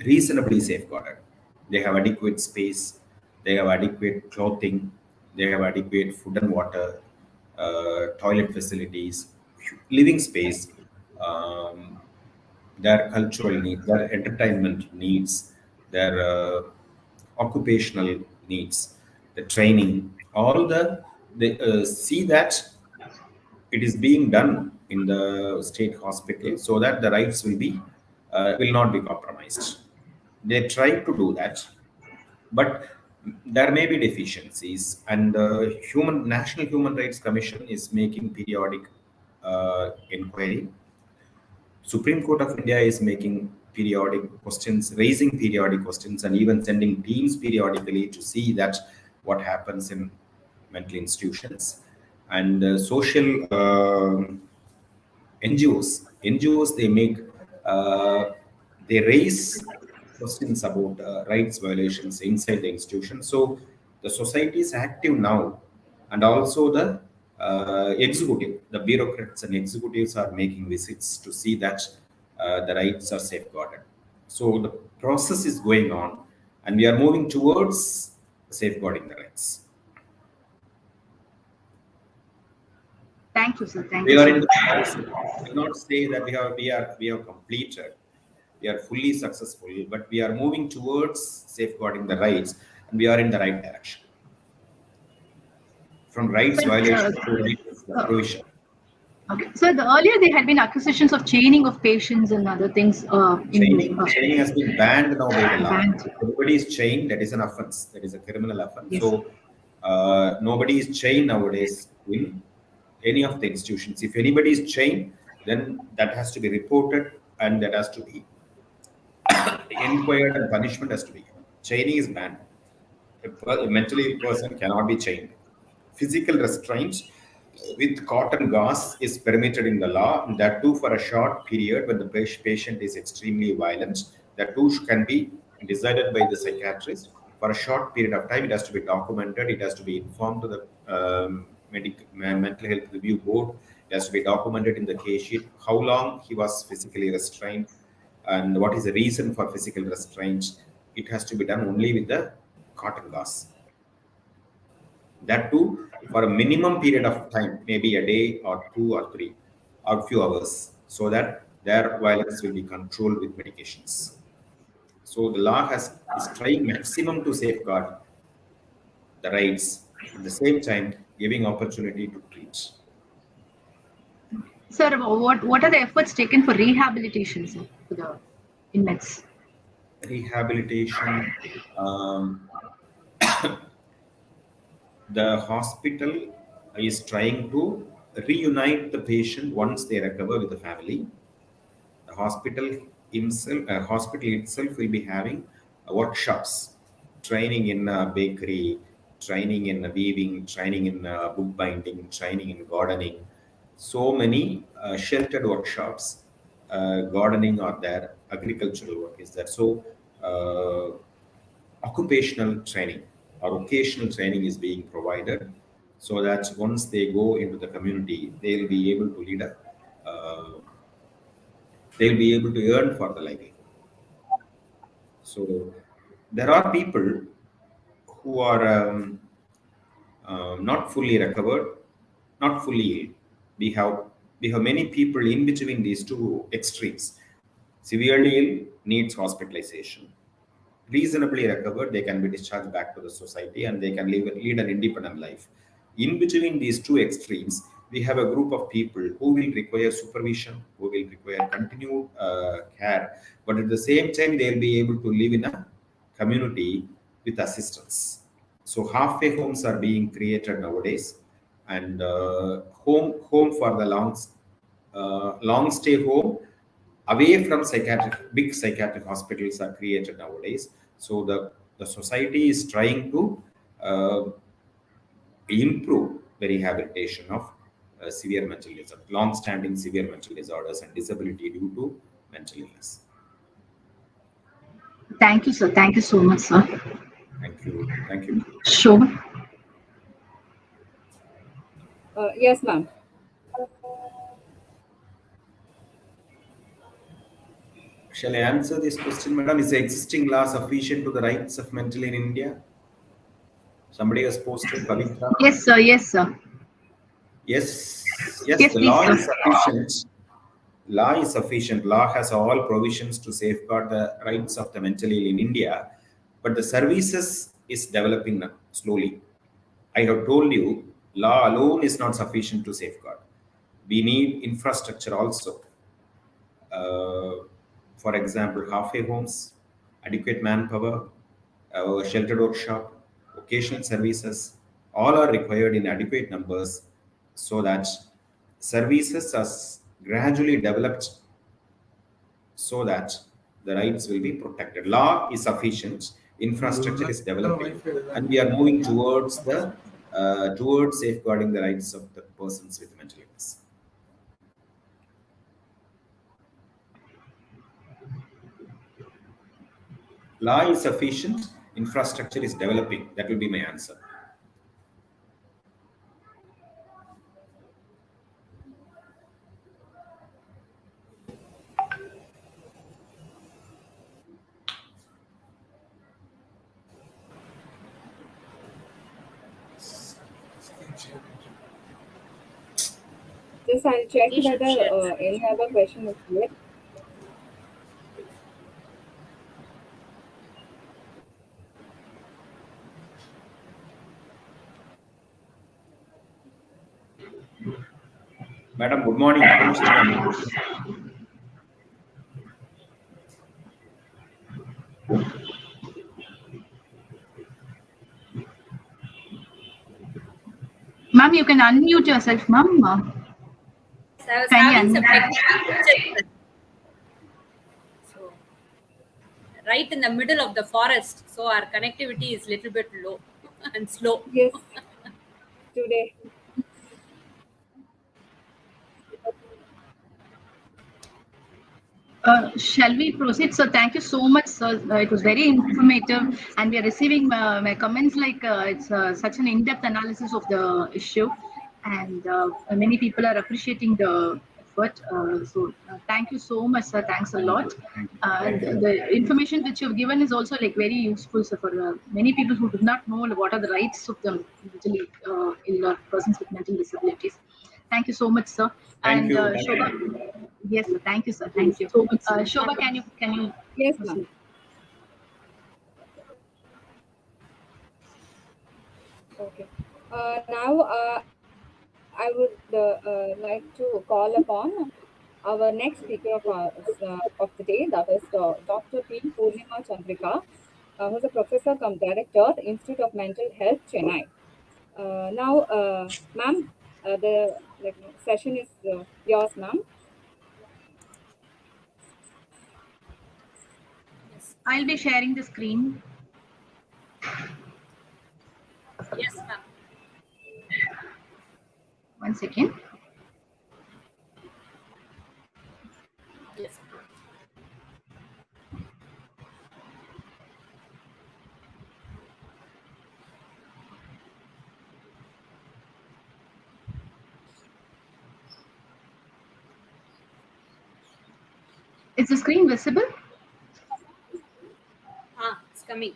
reasonably safeguarded. They have adequate space, they have adequate clothing, they have adequate food and water, toilet facilities, living space, um, their cultural needs, their entertainment needs, their occupational needs, the training, all they see that it is being done in the state hospital so that the rights will not be compromised. They try to do that, but there may be deficiencies, and the human National Human Rights Commission is making periodic inquiry. Supreme Court of India is making periodic questions, raising periodic questions, and even sending teams periodically to see that what happens in mental institutions. And social NGOs, they raise questions about rights violations inside the institution. So the society is active now, and also the bureaucrats and executives are making visits to see that the rights are safeguarded. So the process is going on, and we are moving towards safeguarding the rights. Thank you, sir. Thank We you, are in sir. the process. I will not say that we have completed, we are fully successful, but we are moving towards safeguarding the rights, and we are in the right direction. From rights Sir, violation to rights provision. okay. So earlier there had been accusations of chaining of patients and other things Chaining has been banned now by the law. banned. If anybody is chained, that is an offense. That is a criminal offense. Yes. So nobody is chained nowadays in any of the institutions. If anybody is chained, then that has to be reported, and that has to be inquired, and punishment has to be given. Chaining is banned. A mentally ill person cannot be chained. Physical restraints with cotton gas is permitted in the law, and that too for a short period when the patient is extremely violent. That too can be decided by the psychiatrist for a short period of time. It has to be documented. It has to be informed to the mental health review board. It has to be documented in the case sheet how long he was physically restrained and what is the reason for physical restraint. It has to be done only with the cotton gas. That too for a minimum period of time, maybe a day or 2 or 3 or few hours, so that their violence will be controlled with medications. So the law is trying maximum to safeguard the rights, at the same time giving opportunity to treat. Sir, what are the efforts taken for rehabilitation, sir, for the inmates? Rehabilitation. The hospital is trying to reunite the patient once they recover with the family. The hospital itself will be having workshops, training in bakery, training in weaving, training in bookbinding, training in gardening. So many sheltered workshops, gardening are there, agricultural work is there. So occupational training or occasional training is being provided so that once they go into the community, they'll be able to they'll be able to earn for the livelihood. So there are people who are not fully recovered, not fully ill. We have many people in between these two extremes. Severely ill needs hospitalization. Reasonably recovered, they can be discharged back to the society and they can lead an independent life. In between these two extremes, we have a group of people who will require supervision, who will require continued care, but at the same time, they'll be able to live in a community with assistance. So halfway homes are being created nowadays, and home for the long stay home away from big psychiatric hospitals are created nowadays. So the society is trying to uh, improve the rehabilitation of severe mental disorders, long-standing severe mental disorders and disability due to mental illness. Thank you, sir. Thank you so much, sir. Thank you. Thank you. Shobha. Yes, ma'am. Shall I answer this question, madam? Is the existing law sufficient to the rights of mentally in India? Somebody has posted, Pavitra. Yes, sir. Yes, sir. Yes, Yes, the please, law sir. is sufficient. Law is sufficient. Law has all provisions to safeguard the rights of the mentally ill in India, but the services is developing now, slowly. I have told you, law alone is not sufficient to safeguard. We need infrastructure also. For example, halfway homes, adequate manpower, sheltered workshop, occasional services, all are required in adequate numbers so that services are gradually developed so that the rights will be protected. Law is sufficient, infrastructure is developing, and we are moving towards the towards safeguarding the rights of the persons with mental illness. Law is sufficient, infrastructure is developing. That will be my answer. Just I'll check He should whether share. any other question is there. Madam, good morning. Purnashree. Ma'am, you can unmute yourself, ma'am. Yes, I was Can you having some unmute? technical glitches. So, right in the middle of the forest, so our connectivity is little bit low and slow. Yes, today. Shall we proceed? So thank you so much, sir. It was very informative, and we are receiving my comments like it's such an in-depth analysis of the issue, and many people are appreciating the effort. So thank you so much, sir. Thanks a lot. The information which you've given is also like very useful, sir, for many people who do not know what are the rights of the mentally ill or persons with mental disabilities. Thank you so much, sir. Thank And you. Thank Shobha. you. Yes, sir. Thank you, sir. Thank you. So much. Shobha, can you Yes, ma'am. proceed? Okay. Now I would like to call upon our next speaker of the day, that is Dr. P. Purnima Chandrika, who's a professor cum director, Institute of Mental Health, Chennai. Now, ma'am, the session is yours, ma'am. Yes, I'll be sharing the screen. yes, ma'am. One second. Yes. Is the screen visible? It's coming.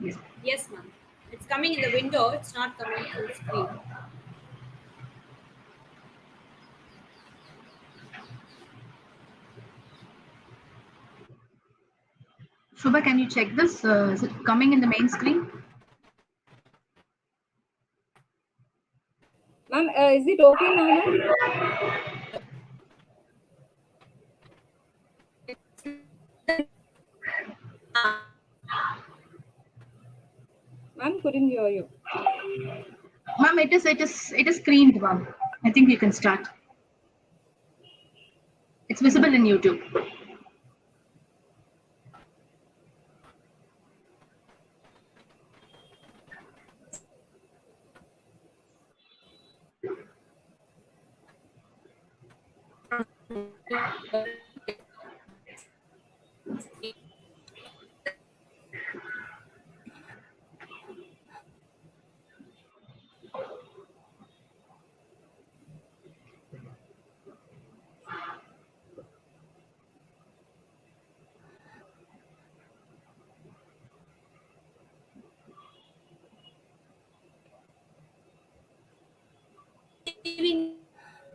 Yes. Yes, ma'am. It's coming in the window. It's not coming full screen. Shobha, can you check this? Is it coming in the main screen? Ma'am, is it okay now, ma'am? Ma'am, couldn't hear you. Ma'am, it is screened, ma'am. I think you can start. It's visible in YouTube.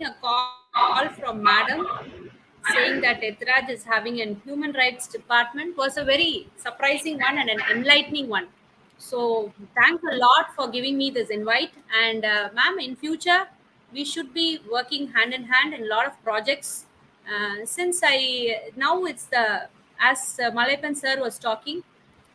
a call from Madam saying that Ethiraj is having a human rights department was a very surprising one and an enlightening one. So thanks a lot for giving me this invite. And ma'am, in future, we should be working hand in hand in a lot of projects. Since I now it's the as Malapan sir was talking,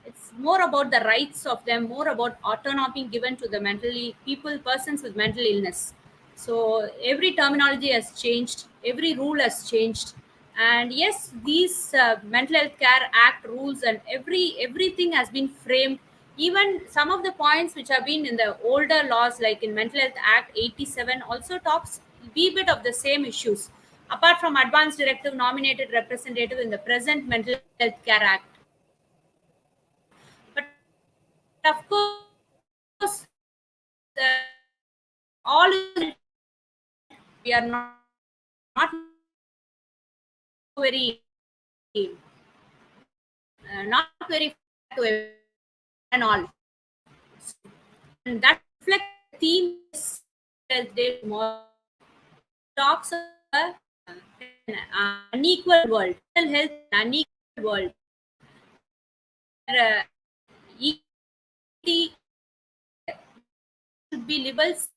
it's more about the rights of them, more about autonomy given to the mentally persons with mental illness. So every terminology has changed, every rule has changed, and yes, these mental health care act rules and everything has been framed. Even some of the points which have been in the older laws, like in Mental Health Act 87, also talks a bit of the same issues. Apart from advanced directive nominated representative in the present Mental Health Care Act, but of course, all is we are not very not very fair to and all. And that reflects the theme is Health Day tomorrow. Talks about an unequal world, mental health, an unequal world. Equality should be libels.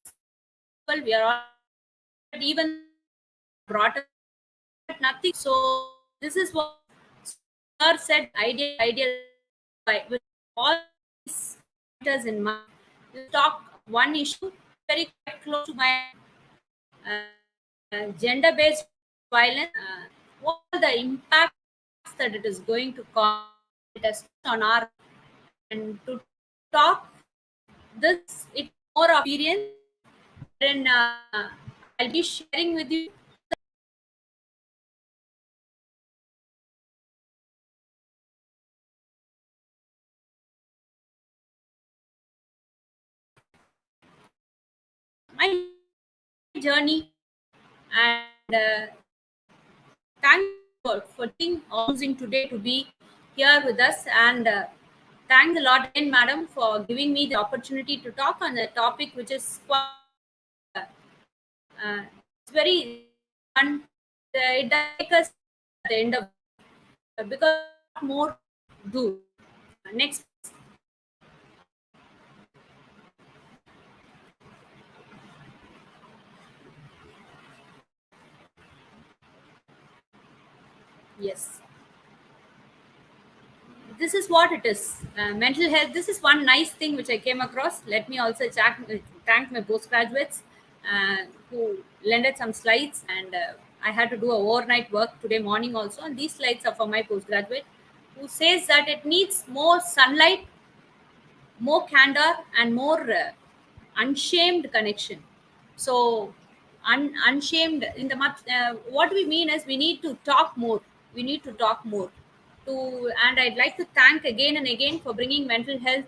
We are all even brought up nothing. So this is what Sir said. Ideal. With all these factors in mind, let's talk one issue very close to my gender-based violence. What are the impacts that it is going to cause? It has on our and to talk this it more experience. Then I'll be sharing with you my journey and thank you for choosing today to be here with us and thank the Lord again, madam, for giving me the opportunity to talk on the topic which is quite it's very fun. It does take us at the end of because more do. Next, yes. This is what it is. Mental health. This is one nice thing which I came across. Let me also thank my postgraduates who lended some slides, and I had to do a overnight work today morning also. And these slides are for my postgraduate, who says that it needs more sunlight, more candor, and more unshamed connection. So unshamed in the much what we mean is we need to talk more, we need to talk more to. And I'd like to thank again and again for bringing mental health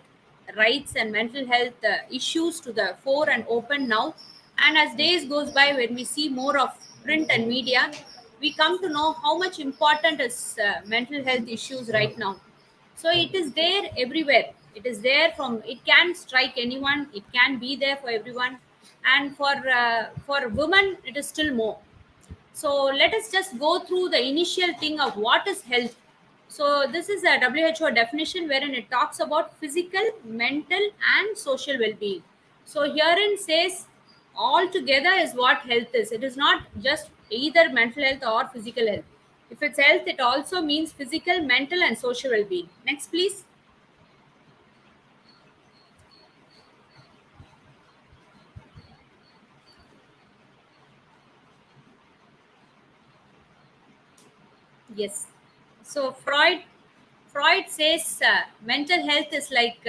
rights and mental health issues to the fore and open now. And as days goes by, when we see more of print and media, we come to know how much important is mental health issues right now. So it is there everywhere. It is there from, it can strike anyone, it can be there for everyone. And for women it is still more. So let us just go through the initial thing of what is health. So this is a WHO definition wherein it talks about physical, mental, and social well-being. So herein says all together is what health is. It is not just either mental health or physical health. If it's health, it also means physical, mental, and social well-being. Next, please. Yes. So Freud says mental health is like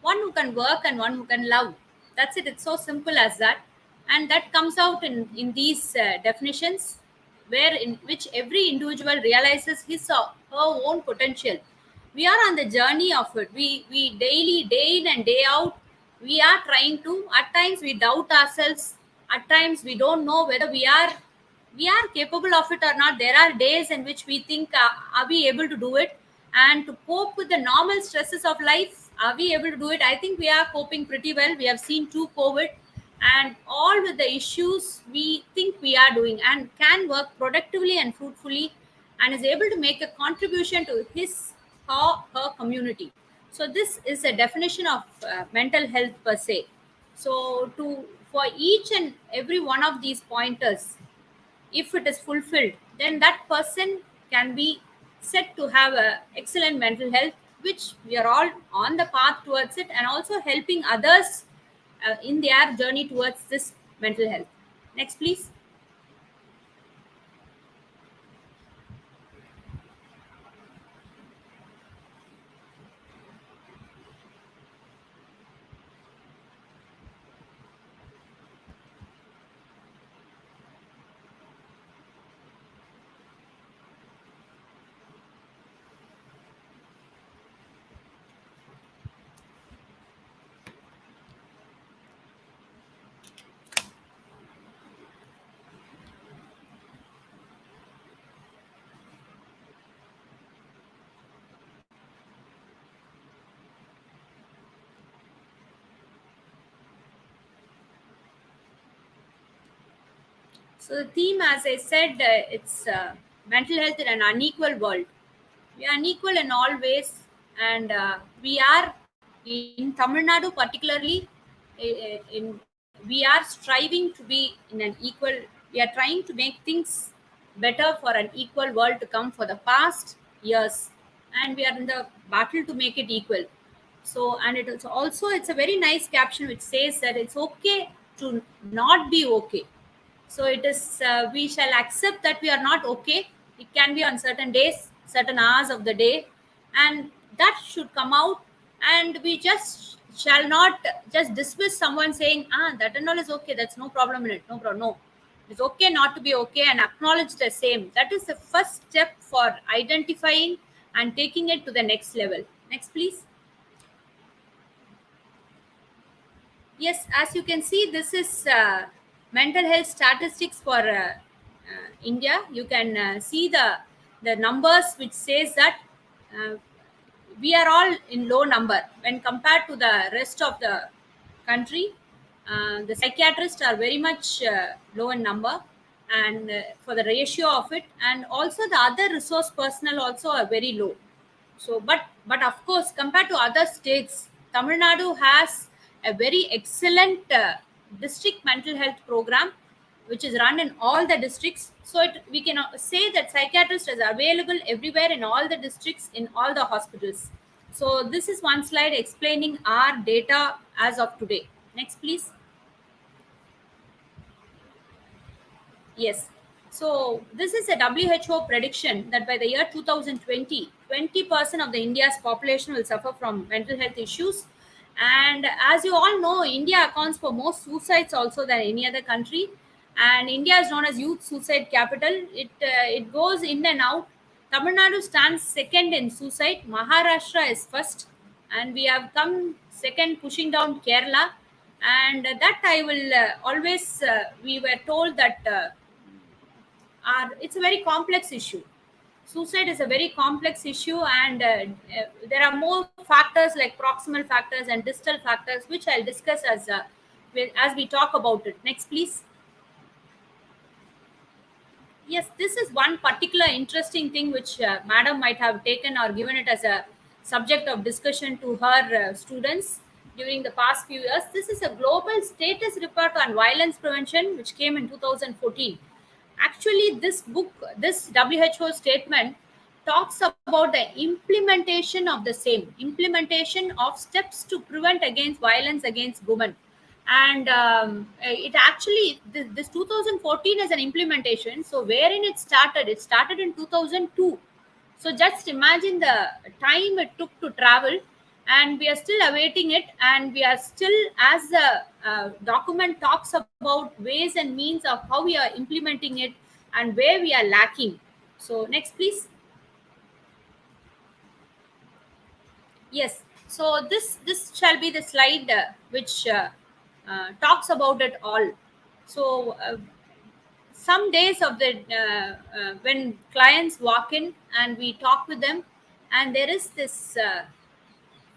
one who can work and one who can love. That's it. It's so simple as that, and that comes out in these definitions, where in which every individual realizes his or her own potential. We are on the journey of it. We daily, day in and day out, we are trying to. At times we doubt ourselves. At times we don't know whether we are capable of it or not. There are days in which we think, are we able to do it? And to cope with the normal stresses of life, are we able to do it? I think we are coping pretty well. We have seen two COVID. and all with the issues we think we are doing, and can work productively and fruitfully, and is able to make a contribution to his or her community. So this is a definition of mental health per se. So to for each and every one of these pointers, if it is fulfilled, then that person can be said to have a excellent mental health, which we are all on the path towards it, and also helping others in their journey towards this mental health. Next, please. So the theme, as I said, it's mental health in an unequal world. We are unequal in all ways, and we are in Tamil Nadu particularly. We are striving to be in an equal. We are trying to make things better for an equal world to come for the past years, and we are in the battle to make it equal. So, and it is also, it's a very nice caption which says that it's okay to not be okay. So it is, we shall accept that we are not okay. It can be on certain days, certain hours of the day, and that should come out. And we just shall not just dismiss someone saying, that and all is okay, that's no problem in it, no problem. No, it's okay not to be okay, and acknowledge the same. That is the first step for identifying and taking it to the next level. Next, please. Yes, as you can see, this is mental health statistics for India. You can see the numbers which says that uh, we are all in low number when compared to the rest of the country. The psychiatrists are very much low in number, and for the ratio of it, and also the other resource personnel also are very low. So, but of course, compared to other states, Tamil Nadu has a very excellent district mental health program, which is run in all the districts. So we can say that psychiatrist is available everywhere in all the districts, in all the hospitals. So this is one slide explaining our data as of today. Next, please. Yes. So this is a WHO prediction that by the year 2020, 20% of the India's population will suffer from mental health issues. And as you all know, India accounts for more suicides also than any other country. And India is known as youth suicide capital. It goes in and out. Tamil Nadu stands second in suicide. Maharashtra is first, and we have come second, pushing down Kerala. And that I will always. We were told that. It's a very complex issue. Suicide is a very complex issue, and there are more factors like proximal factors and distal factors, which I'll discuss as we talk about it. Next, please. Yes, this is one particular interesting thing which Madam might have taken or given it as a subject of discussion to her students during the past few years. This is a global status report on violence prevention, which came in 2014. Actually, this book, this WHO statement, talks about the implementation of the same, implementation of steps to prevent against violence against women. And it actually, this 2014 is an implementation. So wherein it started in 2002. So just imagine the time it took to travel, and we are still awaiting it, and we are still, as the document talks about ways and means of how we are implementing it and where we are lacking. So next, please. Yes. So this shall be the slide which talks about it all. So some days of the when clients walk in and we talk with them, and there is this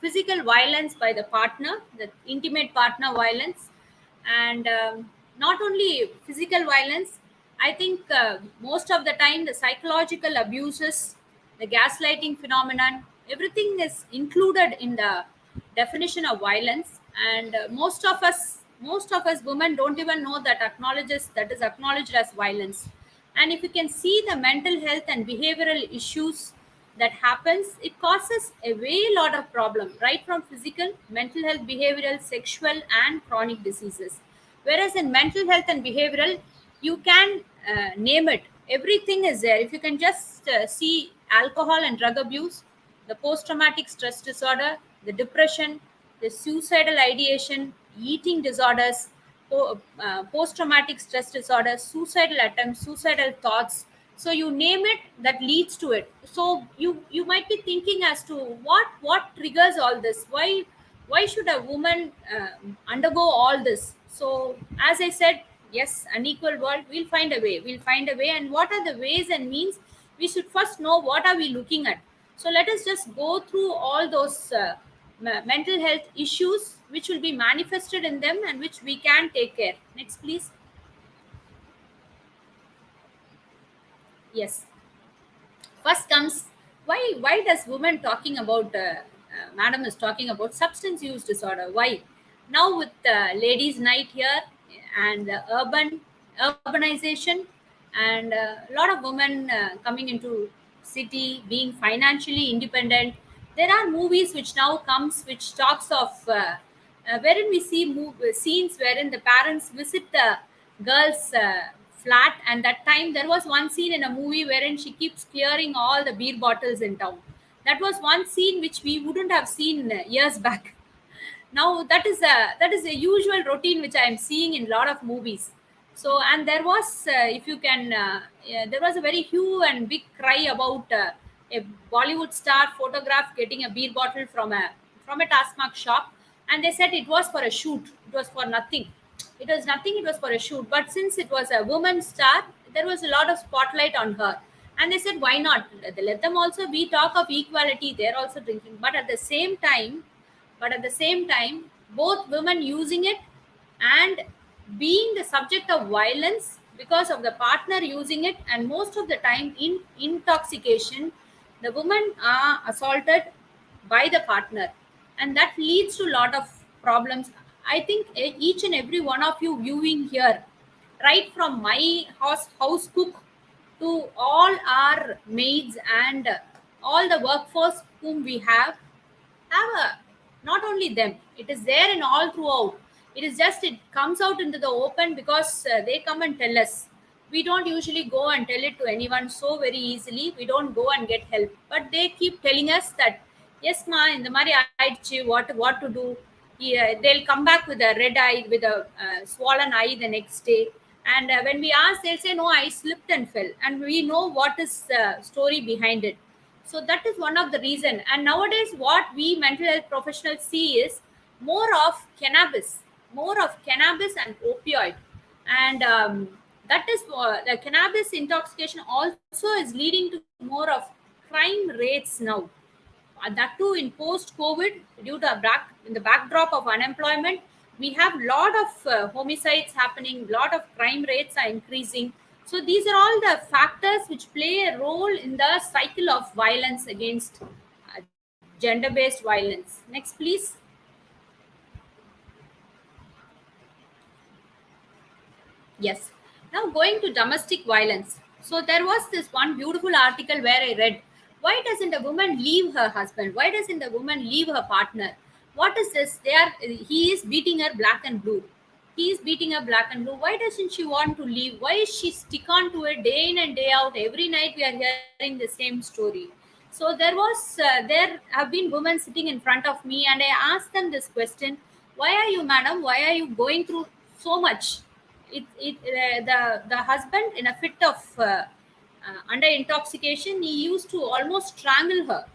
physical violence by the partner, the intimate partner violence, And not only physical violence, I think most of the time the psychological abuses, the gaslighting phenomenon, everything is included in the definition of violence. And most of us women don't even know that is acknowledged as violence. And if you can see the mental health and behavioral issues that happens, it causes a way lot of problem, right from physical, mental health, behavioral, sexual, and chronic diseases. Whereas in mental health and behavioral, you can name it, everything is there. If you can just see alcohol and drug abuse, the post traumatic stress disorder, the depression, the suicidal ideation, eating disorders, post traumatic stress disorder, suicidal attempts, suicidal thoughts. So you name it, that leads to it. So you might be thinking as to what triggers all this. Why should a woman undergo all this? So as I said, yes, unequal world, we'll find a way. And what are the ways and means? We should first know what are we looking at. So let us just go through all those mental health issues which will be manifested in them and which we can take care. Next, please. Yes. First comes, why does women talking about madam is talking about substance use disorder? Why now with ladies night here and urbanization and a lot of women coming into city, being financially independent, there are movies which now comes which talks of wherein we see scenes wherein the parents visit the girls flat. And that time there was one scene in a movie wherein she keeps clearing all the beer bottles in town. That was one scene which we wouldn't have seen years back. Now that is a usual routine which I am seeing in a lot of movies. So, and there was if you can yeah, there was a very hue and big cry about a Bollywood star photograph getting a beer bottle from a taskmark shop. And they said it was for a shoot, it was for nothing, it was for a shoot. But since it was a woman star, there was a lot of spotlight on her. And they said, why not? Let them also be talk of equality. They're also drinking. But at the same time, both women using it and being the subject of violence because of the partner using it, and most of the time in intoxication, the women are assaulted by the partner, and that leads to a lot of problems. I think each and every one of you viewing here, right from my house cook to all our maids and all the workforce whom we have a, not only them, it is there in all throughout. It is just it comes out into the open because they come and tell us. We don't usually go and tell it to anyone so very easily. We don't go and get help, but they keep telling us that yes ma, in the mari aiduchu, what to do. Yeah, they'll come back with a red eye, with a swollen eye the next day. And when we ask, they'll say no, I slipped and fell, and we know what is the story behind it. So that is one of the reason. And nowadays what we mental health professionals see is more of cannabis and opioid. And that is the cannabis intoxication also is leading to more of crime rates now. That too in post COVID, due to in the backdrop of unemployment, we have lot of homicides happening, lot of crime rates are increasing. So these are all the factors which play a role in the cycle of violence against gender based violence. Next, please. Yes. Now going to domestic violence. So there was this one beautiful article where I read, why doesn't a woman leave her husband? Why doesn't a woman leave her partner? What is this? He is beating her black and blue. He is beating her black and blue. Why doesn't she want to leave? Why is she stick on to it day in and day out? Every night we are hearing the same story. So there have been women sitting in front of me, and I asked them this question: why are you, madam? Why are you going through so much? The husband, in a fit of under intoxication, he used to almost strangle her.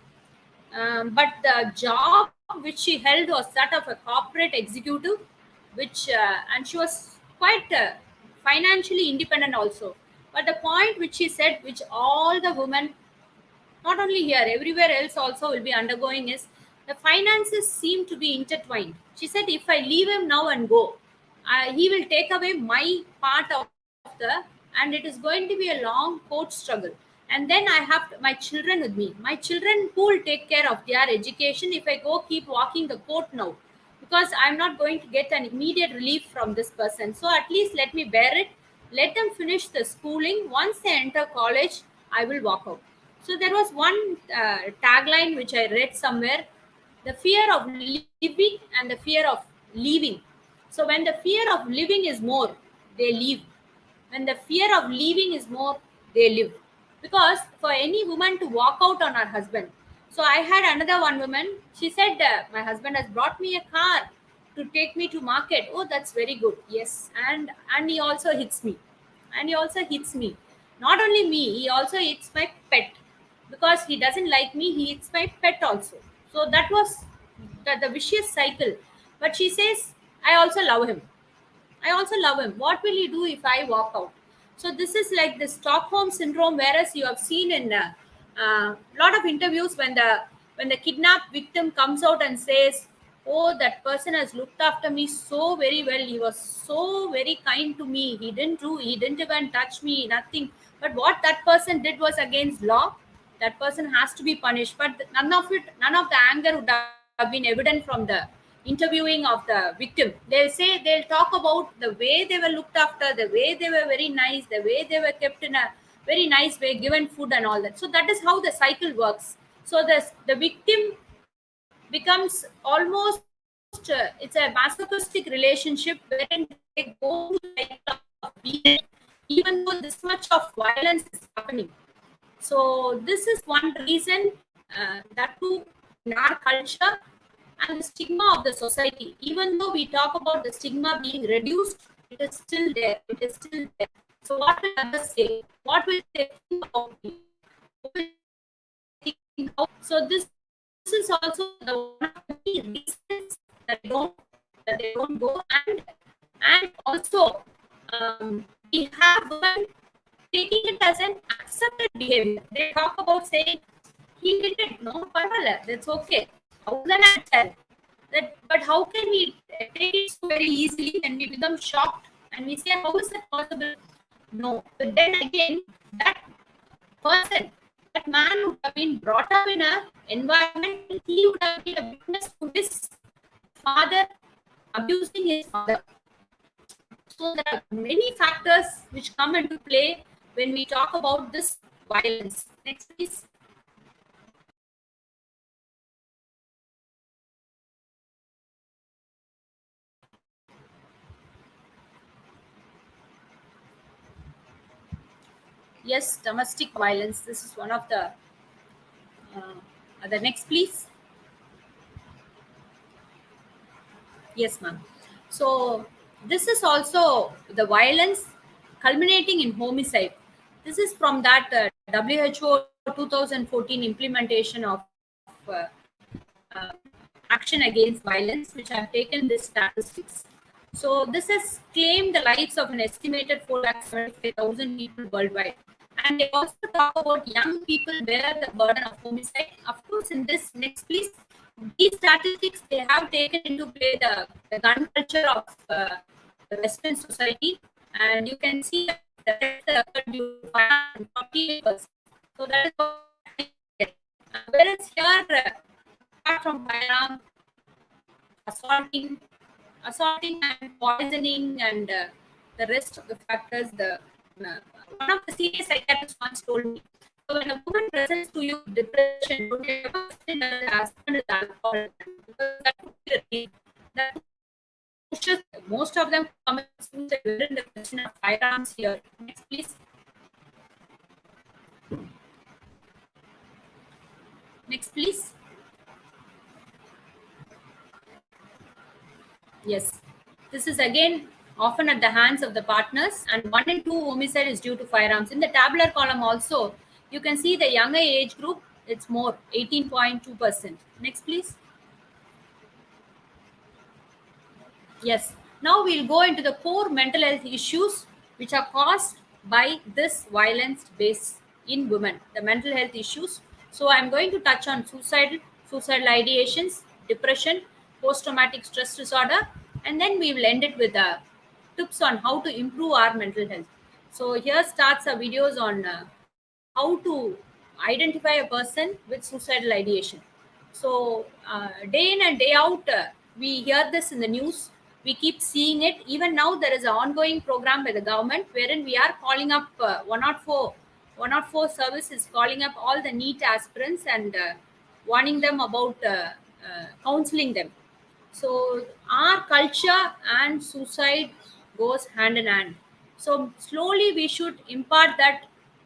But the job which she held was that of a corporate executive, which and she was quite financially independent also. But the point which she said, which all the women, not only here, everywhere else also will be undergoing, is the finances seem to be intertwined. She said, if I leave him now and go, he will take away my part of the, and it is going to be a long court struggle. And then I have my children with me. My children, who will take care of their education if I go keep walking the court now? Because I'm not going to get an immediate relief from this person. So at least let me bear it. Let them finish the schooling. Once they enter college, I will walk out. So there was one tagline which I read somewhere: the fear of living and the fear of leaving. So when the fear of living is more, they leave. When the fear of leaving is more, they live. Because for any woman to walk out on her husband, so I had another one woman, she said, my husband has brought me a car to take me to market. Oh, that's very good. Yes. And he also hits me. And he also hits me. Not only me, he also hits my pet. Because he doesn't like me, he hits my pet also. So that was the vicious cycle. But she says, I also love him. I also love him. What will he do if I walk out? So this is like the Stockholm syndrome, whereas you have seen in a lot of interviews when the kidnapped victim comes out and says, "Oh, that person has looked after me so very well. He was so very kind to me. He didn't even touch me, nothing. But what that person did was against law. That person has to be punished. But none of the anger would have been evident from the interviewing of the victim. They'll talk about the way they were looked after, the way they were very nice, the way they were kept in a very nice way, given food and all that. So that is how the cycle works. So the victim becomes almost it's a masochistic relationship wherein they go through the cycle of being even though this much of violence is happening. So this is one reason, that too in our culture, and the stigma of the society. Even though we talk about the stigma being reduced, it is still there. It is still there. So what will others say? What will they think about me? What will they think? So this is also the one of the many reasons that they don't go. And also, we have women taking it as an accepted behavior. They talk about saying, he did it, no, parvala, that's okay. How can I tell? But how can we take it so very easily when we become shocked and we say, how is that possible? No. But then again, that person, that man would have been brought up in an environment, he would have been a witness to his father abusing his mother. So there are many factors which come into play when we talk about this violence. Next, please. Yes, domestic violence. This is one of the next, please. Yes, ma'am. So this is also the violence culminating in homicide. This is from that WHO 2014 implementation of uh, uh, action against violence, which have taken this statistics. So this has claimed the lives of an estimated 475,000 people worldwide. And they also talk about young people bear the burden of homicide. Of course, in this next, please, these statistics, they have taken into play the gun culture of the Western society, and you can see that the deaths occurred due to firearms 48%. So that is what I get. Whereas here, apart from firearm, assaulting, assaulting and poisoning, and the rest of the factors, one of the senior psychiatrists once told me, so when a woman presents to you with depression, don't ever say that the husband is alcohol, because that would be the reason. That pushes most of them commit suicide within the question of firearms here. Next, please. Next, please. Yes. This is again often at the hands of the partners, and 1 in 2 homicide is due to firearms. In the tabular column also, you can see the younger age group, it's more, 18.2%. Next, please. Yes. Now we'll go into the core mental health issues which are caused by this violence based in women, the mental health issues. So I'm going to touch on suicidal ideations, depression, post-traumatic stress disorder, and then we will end it with the tips on how to improve our mental health. So here starts our videos on how to identify a person with suicidal ideation. So day in and day out, we hear this in the news. We keep seeing it. Even now, there is an ongoing program by the government wherein we are calling up 104 service is calling up all the NEET aspirants and warning them about counseling them. So our culture and suicide goes hand in hand. So slowly we should impart that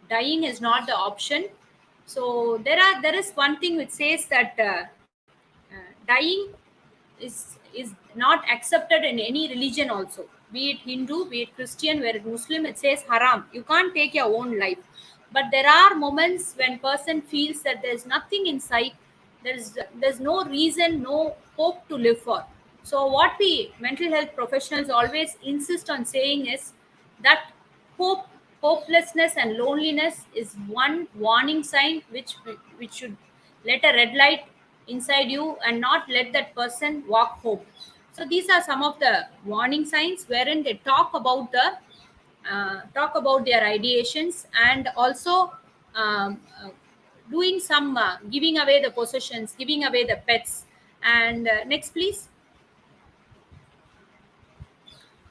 dying is not the option. So there is one thing which says that dying is not accepted in any religion also, be it Hindu, be it Christian, where it Muslim, it says haram, you can't take your own life. But there are moments when person feels that there's nothing inside, there's no reason, no hope to live for. So what we mental health professionals always insist on saying is that hope hopelessness and loneliness is one warning sign which should let a red light inside you and not let that person walk home. So these are some of the warning signs wherein they talk about their ideations and also doing some giving away the possessions, giving away the pets. And next please.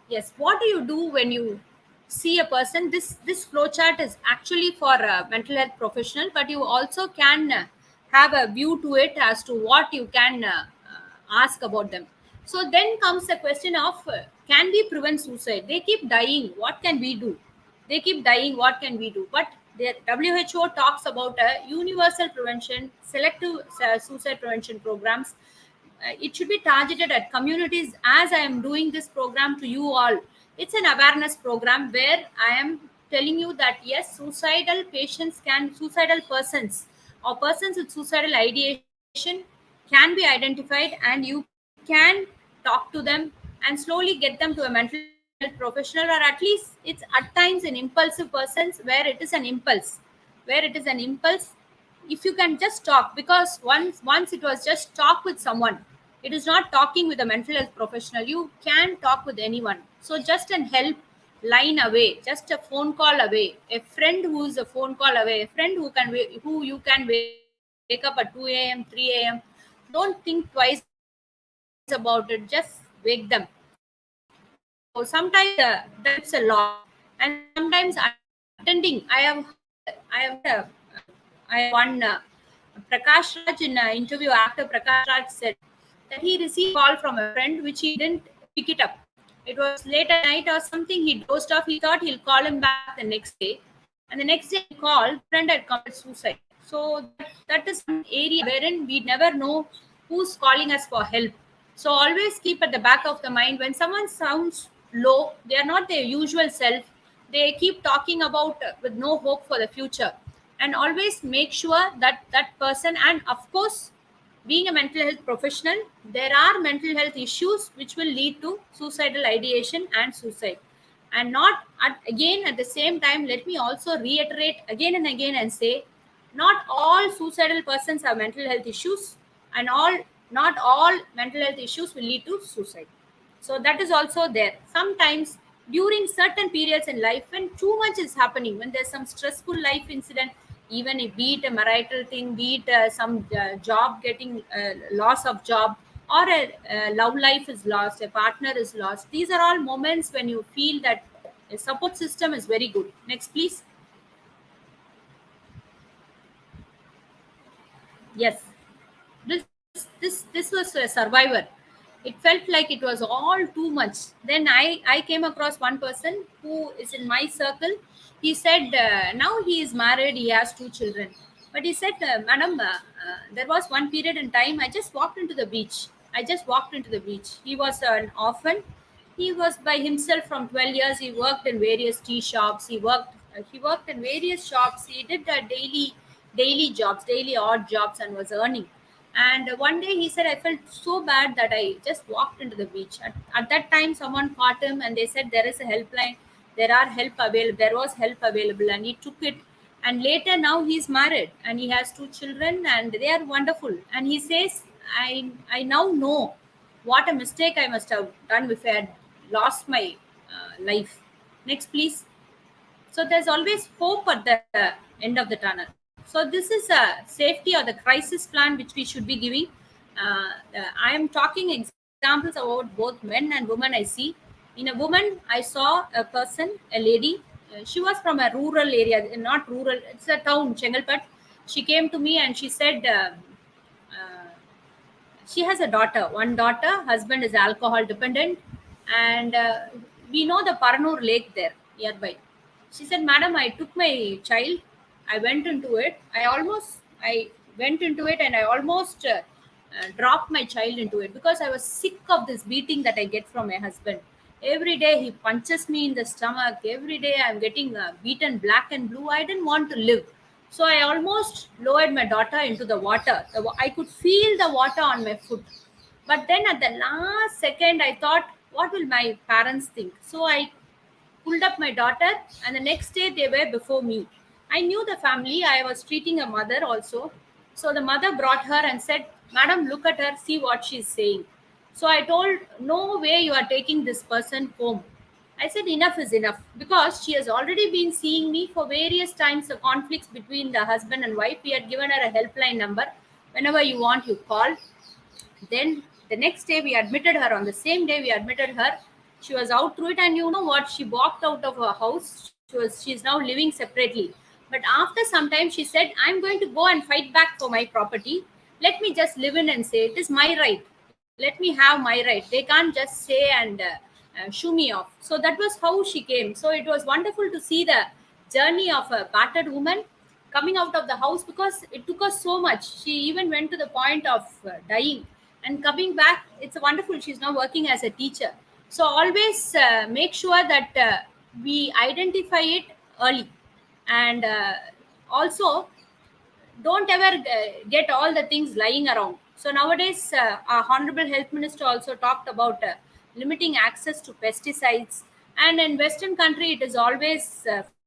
Yes, what do you do when you see a person? This flowchart is actually for a mental health professional, but you also can have a view to it as to what you can ask about them. So then comes the question of can we prevent suicide? They keep dying. What can we do? They keep dying. What can we do? But the WHO talks about a universal prevention, selective suicide prevention programs. It should be targeted at communities, as I am doing this program to you all. It's an awareness program where I am telling you that yes, suicidal persons or persons with suicidal ideation can be identified, and you can talk to them and slowly get them to a mental health professional. Or at least it's at times in impulsive persons where it is an impulse. If you can just talk, because once it was just talk with someone, it is not talking with a mental health professional, you can talk with anyone. So just an help line away, just a phone call away, a friend who is a phone call away, a friend who you can wake up at 2 a.m., 3 a.m. Don't think twice about it, just wake them. So sometimes that helps a lot. And sometimes attending, I have one Prakash Raj in an interview. Actor Prakash Raj said that he received a call from a friend which he didn't pick it up. It was late at night or something. He dozed off. He thought he'll call him back the next day, and the next day he called. The friend had committed suicide. So that is one area wherein we never know who's calling us for help. So always keep at the back of the mind when someone sounds low, they are not their usual self. They keep talking about with no hope for the future, and always make sure that that person, and of course being a mental health professional, there are mental health issues which will lead to suicidal ideation and suicide. And not again at the same time, let me also reiterate again and again and say, not all suicidal persons have mental health issues, and not all mental health issues will lead to suicide. So that is also there. Sometimes during certain periods in life, when too much is happening, when there's some stressful life incident, even if be it a marital thing, be it some job getting loss of job, or a love life is lost, a partner is lost, these are all moments when you feel that a support system is very good. Next please. Yes, this was a survivor. It felt like it was all too much. Then I came across one person who is in my circle. He said now he is married, he has 2 children, but he said, madam, there was one period in time I just walked into the beach. He was an orphan. He was by himself from 12 years. He worked in various tea shops. He worked in various shops. He did daily jobs, daily odd jobs, and was earning. And one day he said, I felt so bad that I just walked into the beach. At that time, someone caught him and they said there is a helpline. There was help available, and he took it. And later, now he's married and he has 2 children, and they are wonderful. And he says, I now know what a mistake I must have done if I had lost my life. Next, please. So there's always hope at the end of the tunnel. So this is a safety or the crisis plan which we should be giving. I am talking examples about both men and women. I see in a woman I saw a person, a lady. She was from a rural area, not rural, it's a town, Chengalpet. She came to me and she said, uh, she has a daughter, one daughter, husband is alcohol dependent, and we know the Paranur lake there nearby. She said, madam, I took my child, I went into it, I went into it and I almost dropped my child into it because I was sick of this beating that I get from my husband. Every day he punches me in the stomach, every day I'm getting beaten black and blue. I didn't want to live, so I almost lowered my daughter into the water. I could feel the water on my foot. But then at the last second, I thought, what will my parents think? So I pulled up my daughter, and the next day they were before me. I knew the family. I was treating a mother also. So the mother brought her and said, madam, look at her, see what she's saying. So I told, no way you are taking this person home. I said, enough is enough, because she has already been seeing me for various times, the conflicts between the husband and wife. We had given her a helpline number. Whenever you want, you call. Then the next day we admitted her. On the same day we admitted her, she was out through it, and you know what, she walked out of her house. She's now living separately. But after some time she said, I'm going to go and fight back for my property. Let me just live in and say it is my right. Let me have my right. They can't just say and shoo me off. So that was how she came. So it was wonderful to see the journey of a battered woman coming out of the house, because it took us so much. She even went to the point of dying and coming back. It's wonderful. She's now working as a teacher. So always make sure that we identify it early, and also don't ever get all the things lying around. So nowadays, our honorable health minister also talked about limiting access to pesticides, and in Western country, it is always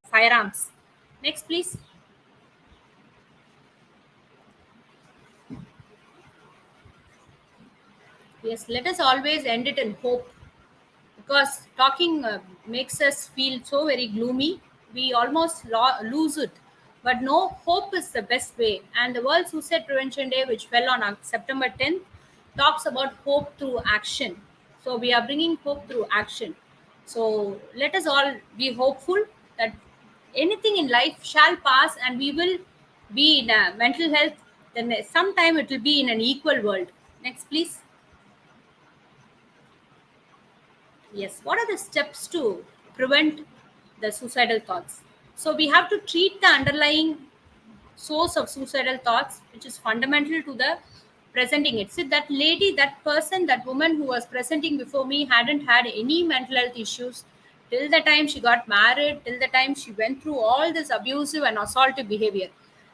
firearms. Next, please. Yes, let us always end it in hope, because talking makes us feel so very gloomy. We almost lose it. But no, hope is the best way. And the World Suicide Prevention Day, which fell on September 10th, talks about hope through action. So we are bringing hope through action. So let us all be hopeful that anything in life shall pass, and we will be in a mental health. Then sometime it will be in an equal world. Next, please. Yes. What are the steps to prevent the suicidal thoughts? So we have to treat the underlying source of suicidal thoughts, which is fundamental to the presenting it. See, that lady, that person, that woman who was presenting before me hadn't had any mental health issues till the time she got married, till the time she went through all this abusive and assaultive behavior.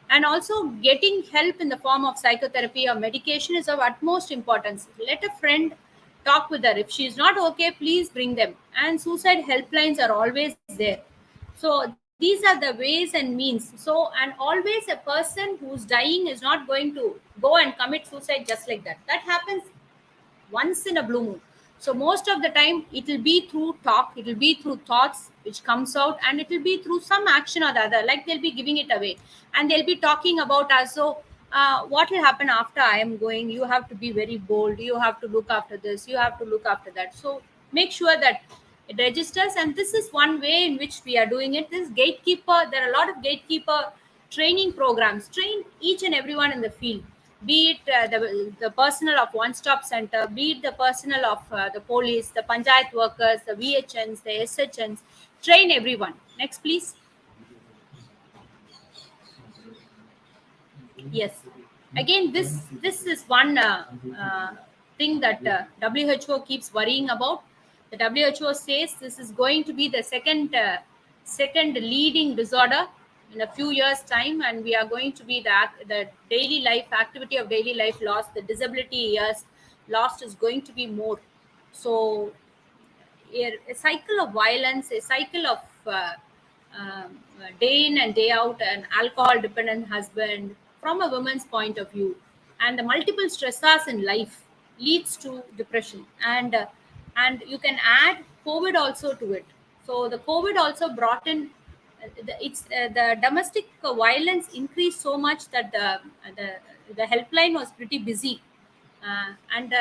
And also, getting help in the form of psychotherapy or medication is of utmost importance. Let a friend talk with her. If she is not okay, please bring them. And suicide helplines are always there. So these are the ways and means. So, and always a person who's dying is not going to go and commit suicide just like that. That happens once in a blue moon. So most of the time it will be through talk, it will be through thoughts which comes out, and it will be through some action or the other, like they'll be giving it away, and they'll be talking about us. So what will happen after I am going? You have to be very bold, you have to look after this, you have to look after that. So make sure that it registers, and this is one way in which we are doing it. This gatekeeper, there are a lot of gatekeeper training programs. Train each and everyone in the field, be it the personnel of one stop center, be it the personnel of the police, the panchayat workers, the VHNs, the SHNs. Train everyone. Next, please. Yes. Again, this is one thing that WHO keeps worrying about. The WHO says this is going to be the second leading disorder in a few years' time, and we are going to be the daily life activity of daily life lost, the disability years lost is going to be more. So a cycle of violence, a cycle of day in and day out, an alcohol dependent husband from a woman's point of view, and the multiple stressors in life leads to depression. And you can add COVID also to it. So the COVID also brought in the domestic violence increased so much that the helpline was pretty busy, and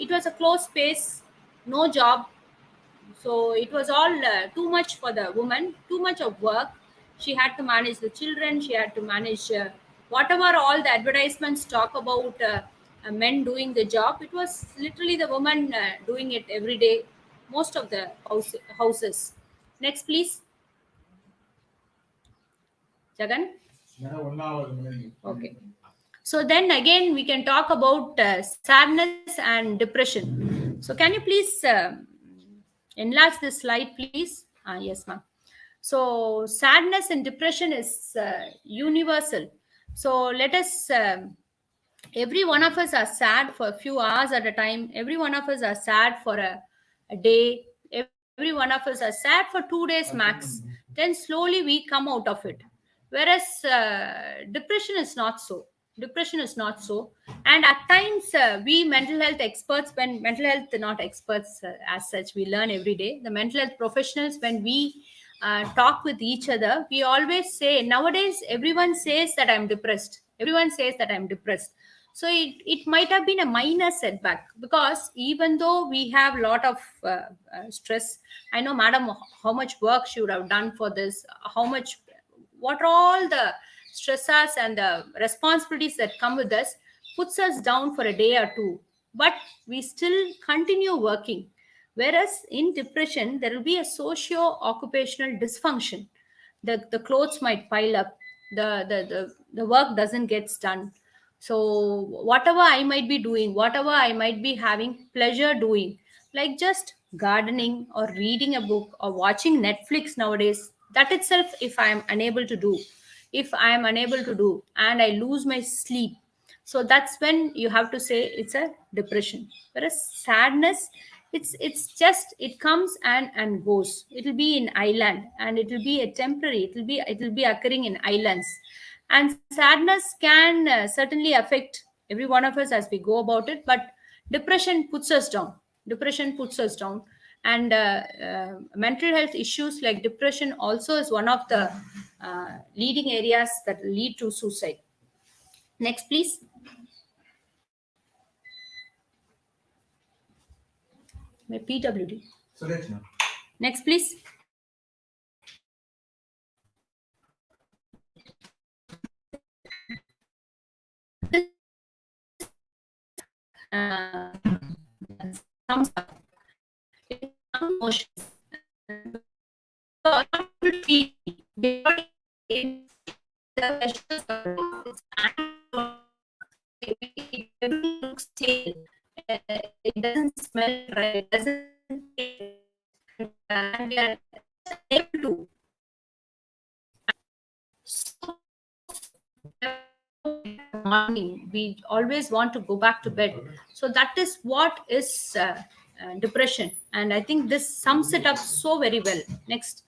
it was a closed space, no job, so it was all too much for the woman, too much of work. She had to manage the children, she had to manage whatever all the advertisements talk about men doing the job. It was literally the woman doing it every day, most of the houses. Next please, Jagan. Okay. So then again, we can talk about sadness and depression. So can you please enlarge this slide, please? Yes, ma'am. So sadness and depression is universal. So let us, every one of us are sad for a few hours at a time. Every one of us are sad for a day. Every one of us are sad for 2 days max. Then slowly we come out of it. Whereas depression is not so. Depression is not so. And at times, we mental health experts, when mental health, not experts as such, we learn every day. The mental health professionals, when we talk with each other, we always say, nowadays, everyone says that I'm depressed. Everyone says that I'm depressed. So it might have been a minor setback, because even though we have a lot of stress, I know, madam, how much work she would have done for this, how much, what are all the stressors and the responsibilities that come with us, puts us down for a day or two, but we still continue working. Whereas in depression, there will be a socio-occupational dysfunction. The clothes might pile up, the work doesn't get done. So whatever I might be doing, whatever I might be having pleasure doing, like just gardening or reading a book or watching Netflix nowadays, that itself, if I am unable to do and I lose my sleep, so that's when you have to say it's a depression. Whereas sadness, it's just, it comes and goes. It will be in island, and it will be a temporary, it will be occurring in islands. And sadness can certainly affect every one of us as we go about it, but depression puts us down. Depression puts us down. And mental health issues like depression also is one of the leading areas that lead to suicide. Next please. My PWD. Next please. Uh, thumbs up. It's emotions. It looks stale. It doesn't smell right. It doesn't taste, and we are able to. So, morning, we always want to go back to bed. So that is what is depression, and I think this sums it up so very well. Next.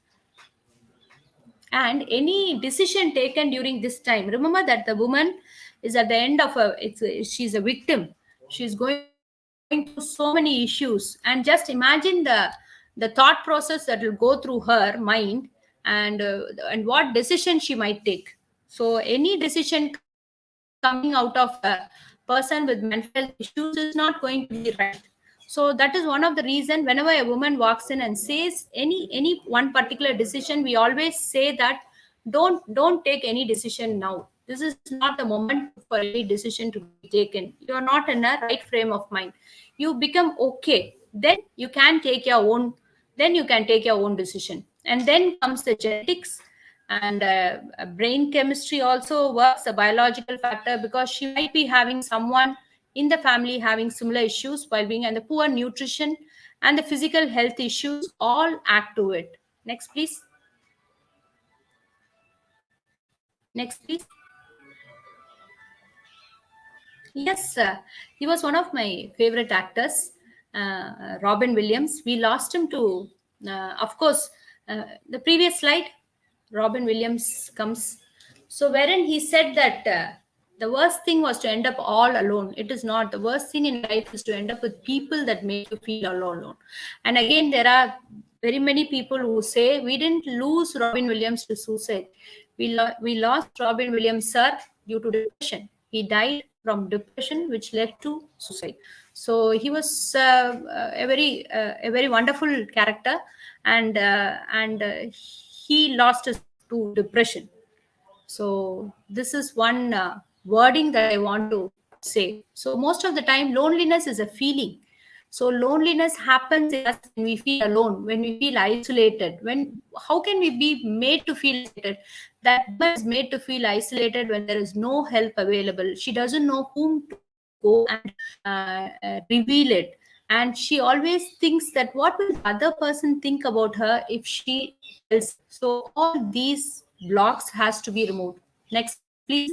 And any decision taken during this time, remember that the woman is at the end of she's a victim. She's going through so many issues, and just imagine the thought process that will go through her mind, and what decision she might take. So any decision coming out of a person with mental health issues is not going to be right. So that is one of the reason, whenever a woman walks in and says any one particular decision, we always say that don't take any decision now. This is not the moment for any decision to be taken. You are not in a right frame of mind. You become okay, then you can take your own, decision. And then comes the genetics, and brain chemistry also works, a biological factor, because she might be having someone in the family having similar issues while being, and the poor nutrition and the physical health issues all add to it. Next please. Next please. Yes, he was one of my favorite actors, Robin Williams. We lost him to, of course, the previous slide, Robin Williams comes. So wherein he said that the worst thing was to end up all alone. It is not. The worst thing in life is to end up with people that make you feel all alone. And again, there are very many people who say we didn't lose Robin Williams to suicide. We lost Robin Williams, sir, due to depression. He died from depression, which led to suicide. So he was a very wonderful character, and he lost his to depression. So this is one wording that I want to say. So most of the time, loneliness is a feeling. So loneliness happens in us when we feel alone, when we feel isolated. When how can we be made to feel isolated? That woman is made to feel isolated when there is no help available. She doesn't know whom to go and reveal it, and she always thinks that what will the other person think about her if she tells. So all these blocks has to be removed. Next please.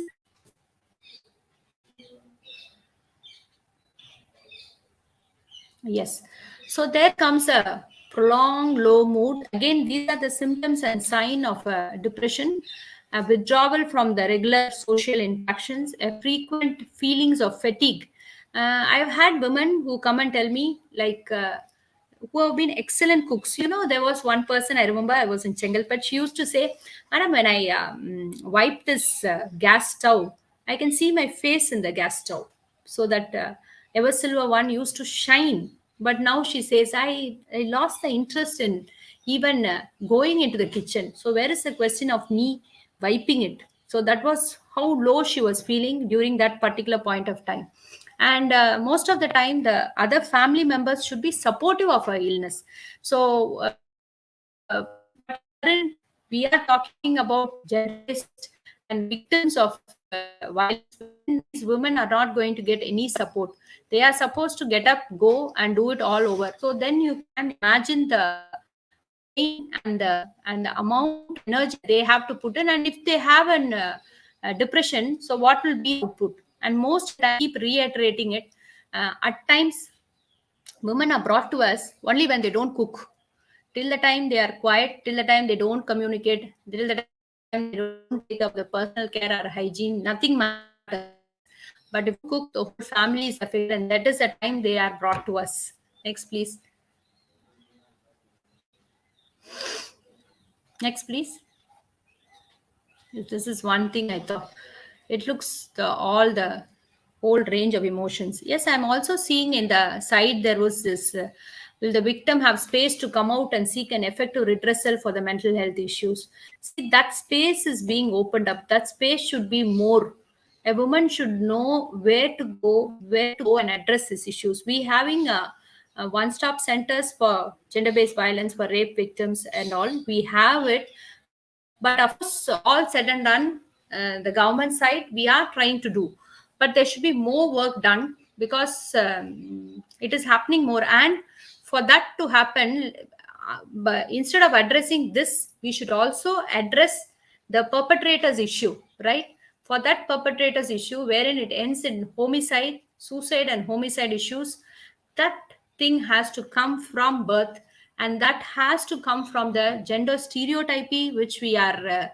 Yes. So there comes a prolonged low mood. Again, these are the symptoms and sign of depression, a withdrawal from the regular social interactions, a frequent feelings of fatigue. I've had women who come and tell me, like, who have been excellent cooks. You know, there was one person I remember, I was in Chengalpet. She used to say, Madam, when I wipe this gas stove, I can see my face in the gas stove. So that ever silver one used to shine. But now she says, I lost the interest in even going into the kitchen. So where is the question of me wiping it? So that was how low she was feeling during that particular point of time. And most of the time, the other family members should be supportive of her illness. So but wherein we are talking about gender-based and victims of violence, these women are not going to get any support. They are supposed to get up, go, and do it all over. So then you can imagine the pain and the amount of energy they have to put in. And if they have an depression, so what will be the output? And most I keep reiterating it. At times, women are brought to us only when they don't cook. Till the time they are quiet, till the time they don't communicate, till the time they don't take up the personal care or hygiene, nothing matters. But if you cook, the whole family is affected, and that is the time they are brought to us. Next, please. Next, please. This is one thing I thought. It looks all the whole range of emotions. Yes, I'm also seeing in the side there was this. Will the victim have space to come out and seek an effective redressal for the mental health issues? See, that space is being opened up. That space should be more. A woman should know where to go and address these issues. We having a one-stop centers for gender-based violence, for rape victims and all. We have it, but of course, all said and done, the government side, we are trying to do, but there should be more work done, because it is happening more. And for that to happen, but instead of addressing this, we should also address the perpetrators issue, right? For that perpetrators issue, wherein it ends in homicide, suicide, and homicide issues, that thing has to come from birth, and that has to come from the gender stereotypy, which we are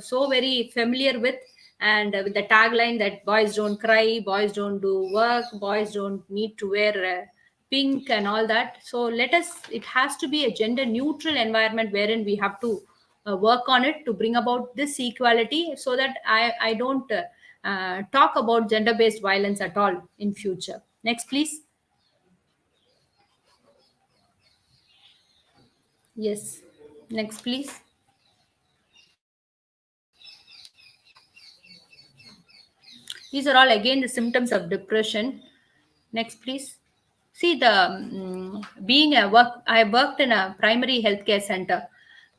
so very familiar with. And with the tagline that boys don't cry, boys don't do work, boys don't need to wear pink and all that. So it has to be a gender neutral environment wherein we have to work on it to bring about this equality, so that I don't talk about gender based violence at all in future. Next, please. Yes. Next, please. These are all again the symptoms of depression. Next, please. See, being a work, I worked in a primary healthcare center,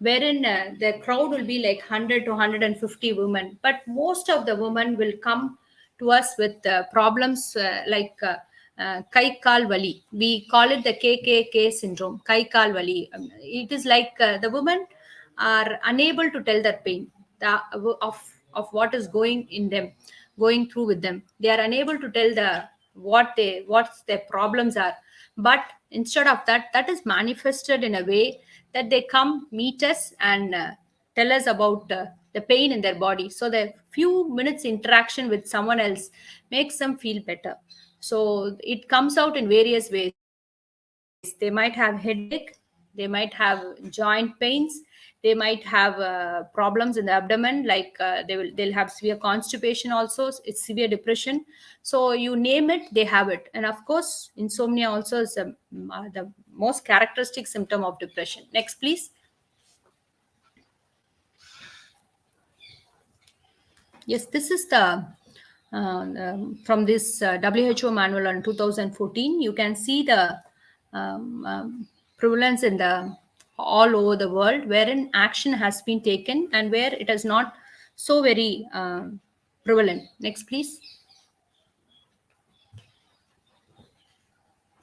wherein the crowd will be like 100 to 150 women, but most of the women will come to us with problems like Kai Kal Vali. We call it the KKK syndrome, Kai Kal Vali. It is like the women are unable to tell their pain of what is going through with them. They are unable to tell what their problems are. But instead of that, that is manifested in a way that they come meet us and tell us about the pain in their body. So the few minutes interaction with someone else makes them feel better. So it comes out in various ways. They might have headache, they might have joint pains, they might have problems in the abdomen, like they'll have severe constipation also. It's severe depression. So you name it, they have it. And of course, insomnia also is the most characteristic symptom of depression. Next, please. Yes, this is from this WHO manual on 2014. You can see the prevalence in the all over the world, wherein action has been taken and where it is not so very prevalent. Next, please.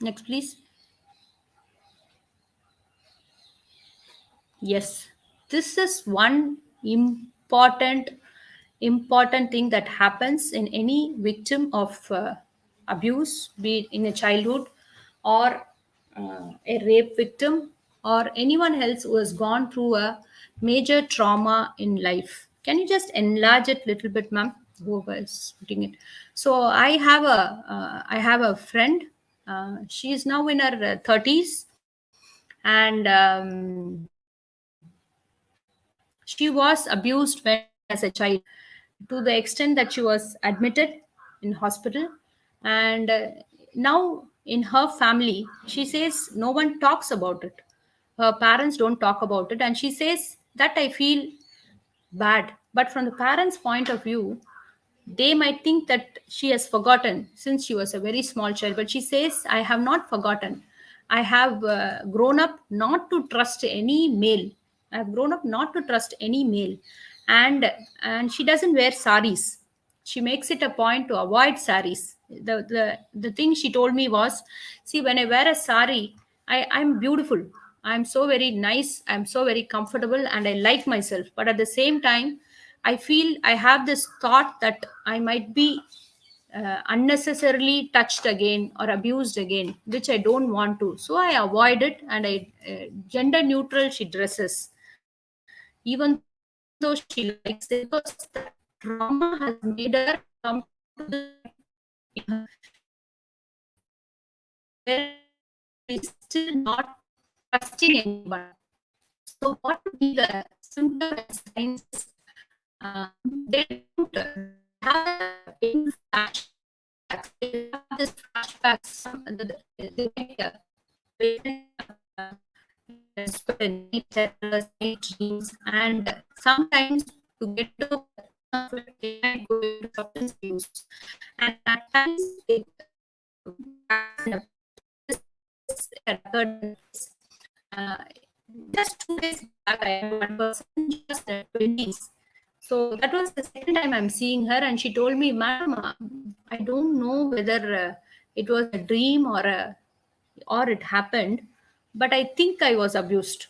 Next, please. Yes, this is one important thing that happens in any victim of abuse, be it in a childhood or a rape victim or anyone else who has gone through a major trauma in life. Can you just enlarge it a little bit, ma'am? Whoever is putting it. So I have a friend. She is now in her 30s, and she was abused when as a child, to the extent that she was admitted in hospital. And now in her family, she says no one talks about it. Her parents don't talk about it, and she says that I feel bad. But from the parents' point of view, they might think that she has forgotten since she was a very small child. But she says, I have not forgotten. I have grown up not to trust any male. I have grown up not to trust any male. And she doesn't wear saris. She makes it a point to avoid saris. The thing she told me was, see, when I wear a sari, I'm beautiful. I'm so very nice. I'm so very comfortable and I like myself. But at the same time, I feel I have this thought that I might be unnecessarily touched again or abused again, which I don't want to. So I avoid it, and I gender neutral she dresses, even though she likes it, because that trauma has made her come to this point in her where she is still not trusting anyone. So what would be the symptom and signs is they have pain flashbacks. They have this flashbacks. They might spend night terrors, night dreams, and sometimes to get rid of the pain of it, they might go into substance abuse. And at times they this occurred in this. Uh, just 2 days back, I had one person just at 20s. So that was the second time I'm seeing her, and she told me, "Madam, I don't know whether it was a dream or it happened, but I think I was abused.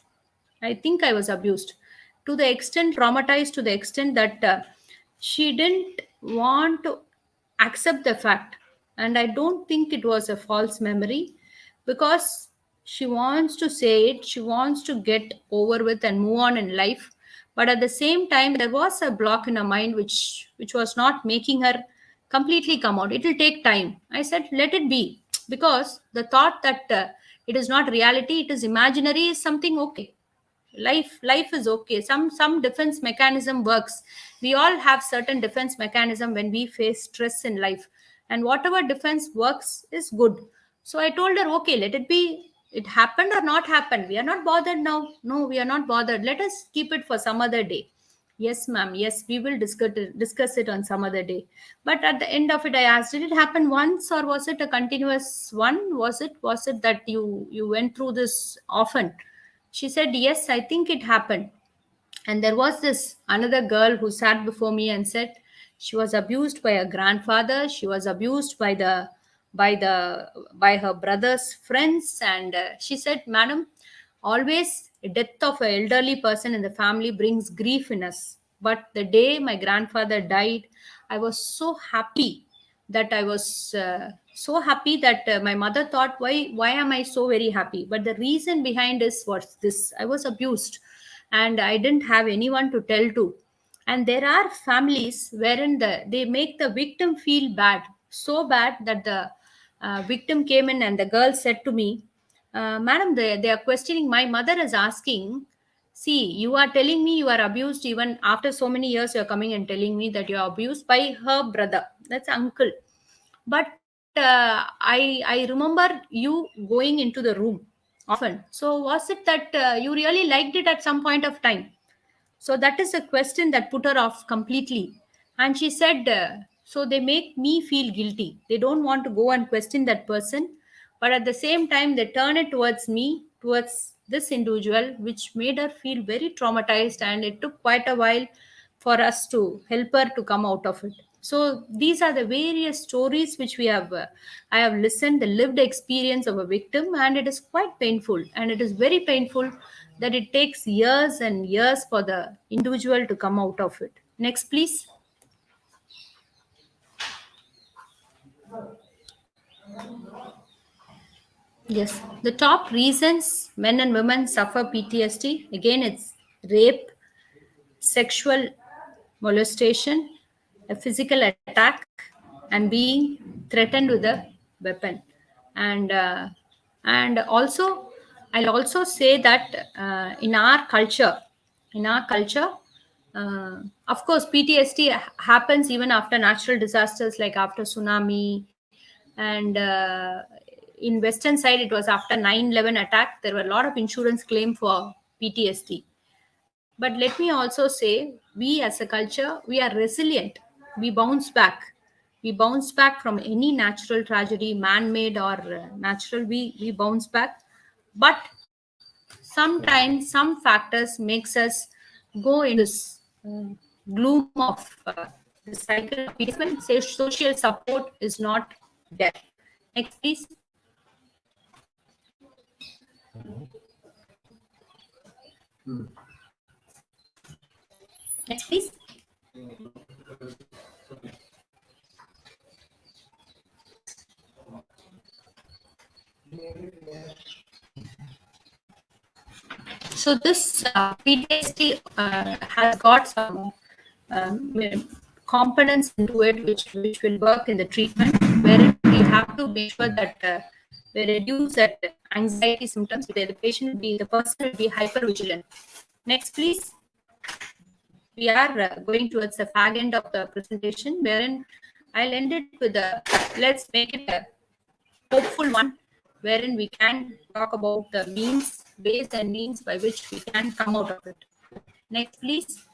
I think I was abused to the extent, traumatized to the extent that she didn't want to accept the fact. And I don't think it was a false memory, because she wants to say it, she wants to get over with and move on in life. But at the same time, there was a block in her mind which was not making her completely come out. It will take time. I said, let it be, because the thought that it is not reality, it is imaginary, is something okay. Life is okay. Some defense mechanism works. We all have certain defense mechanism when we face stress in life, and whatever defense works is good. So I told her, okay, let it be. It happened or not happened, we are not bothered now. No, we are not bothered. Let us keep it for some other day. Yes, ma'am. Yes, we will discuss it on some other day. But at the end of it, I asked, did it happen once or was it a continuous one? Was it that you went through this often? She said, yes, I think it happened. And there was this another girl who sat before me and said she was abused by her grandfather. She was abused by her brother's friends. And she said, Madam, always death of an elderly person in the family brings grief in us. But the day my grandfather died, I was so happy that I was so happy that my mother thought, why am I so very happy? But the reason behind this was this: I was abused. and I didn't have anyone to tell to. And there are families wherein they make the victim feel bad, so bad that the victim came in and the girl said to me, madam, they are questioning, my mother is asking, see, you are telling me you are abused, even after so many years you are coming and telling me that you are abused by her brother, that's uncle. But I remember you going into the room often, so was it that you really liked it at some point of time? So that is a question that put her off completely. And she said, so they make me feel guilty. They don't want to go and question that person. But at the same time, they turn it towards me, towards this individual, which made her feel very traumatized. And it took quite a while for us to help her to come out of it. So these are the various stories which I have listened, the lived experience of a victim, and it is quite painful. And it is very painful that it takes years and years for the individual to come out of it. Next, please. Yes, the top reasons men and women suffer PTSD, again, it's rape, sexual molestation, a physical attack, and being threatened with a weapon. And also, I'll also say that in our culture, of course, PTSD happens even after natural disasters like after tsunami, and in Western side it was after 9/11 attack. There were a lot of insurance claim for PTSD. But let me also say, we as a culture, we are resilient. We bounce back. We bounce back from any natural tragedy, man-made or natural. We bounce back. But sometimes some factors makes us go into this gloom of the cycle of PTSD when social support is not there. Next, please. Next, please. So this PTSD has got some components into it which will work in the treatment, wherein we have to make sure that we reduce that anxiety symptoms. The person will be hyper vigilant. Next, please. We are going towards the fag end of the presentation, wherein I'll end it with let's make it a hopeful one, wherein we can talk about the ways and means by which we can come out of it. Next, please.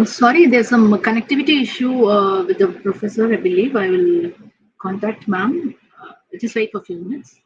Sorry, there's some connectivity issue with the professor, I believe. I will contact ma'am. Just wait for a few minutes.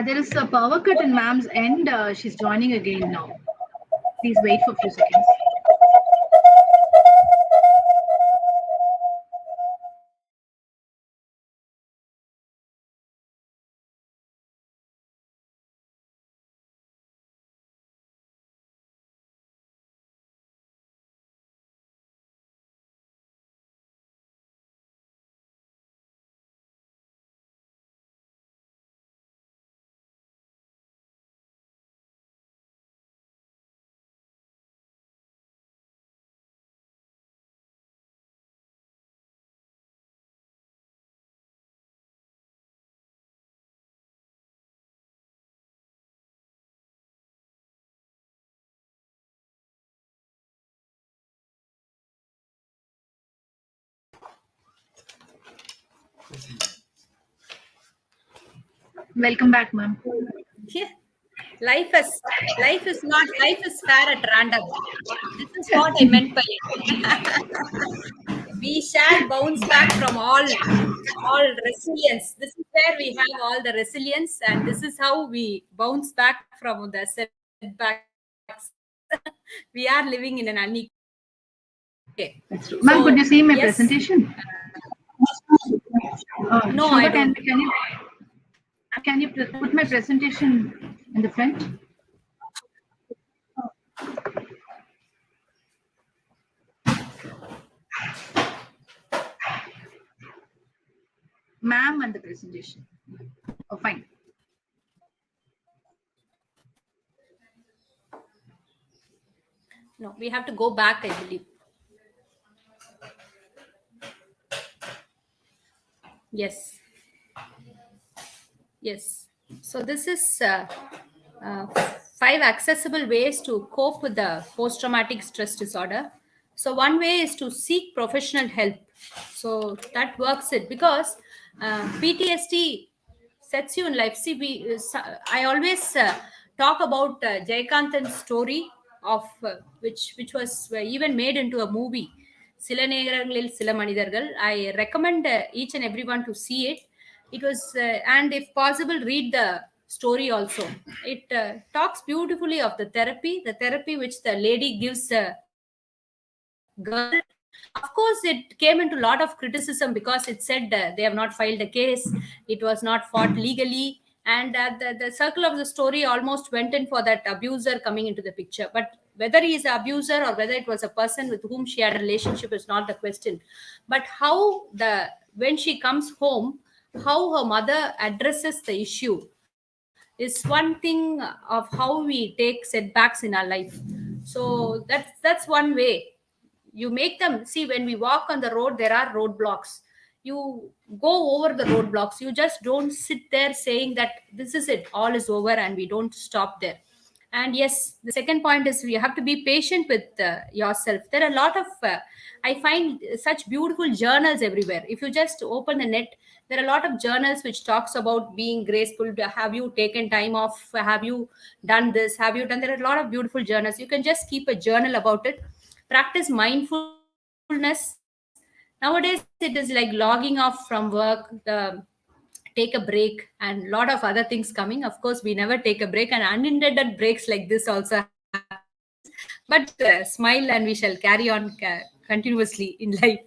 There is a power cut in ma'am's end. She's joining again now. Please wait for a few seconds. Welcome back, ma'am. Yeah. Life is life is fair at random. This is what I meant by it. We shall bounce back from all resilience. This is where we have all the resilience, and this is how we bounce back from the setbacks. We are living in an unequal world. Okay. That's true. Ma'am, could you see my yes, presentation? No, Shobha, I don't. can you put my presentation in the front? Ma'am and the presentation. Oh, fine. No, we have to go back, I believe. Yes. Yes. So this is uh, 5 accessible ways to cope with the post-traumatic stress disorder. So one way is to seek professional help. So that works it because PTSD sets you in life. See, I always talk about Jayakanthan's story of which was even made into a movie. சில நேரங்களில் சில மனிதர்கள். I recommend each and everyone to see it. It was and if possible read the story also. It talks beautifully of the therapy which the lady gives the girl. Of course it came into a lot of criticism because it said they have not filed a case, it was not fought legally, and the circle of the story almost went in for that abuser coming into the picture. But whether he is an abuser or whether it was a person with whom she had a relationship is not the question, but how the when she comes home, how her mother addresses the issue is one thing of how we take setbacks in our life. So that's one way. You make them see. When we walk on the road, there are roadblocks. You go over the roadblocks. You just don't sit there saying that this is it, all is over, and we don't stop there. And yes, the second point is you have to be patient with yourself. There are a lot of I find such beautiful journals everywhere. If you just open the net, there are a lot of journals which talks about being graceful. Have you taken time off? Have you done this? Have you done? There are a lot of beautiful journals. You can just keep a journal about it. Practice mindfulness. Nowadays it is like logging off from work, take a break, and a lot of other things coming. Of course, we never take a break, and unintended breaks like this also happens. But smile and we shall carry on continuously in life.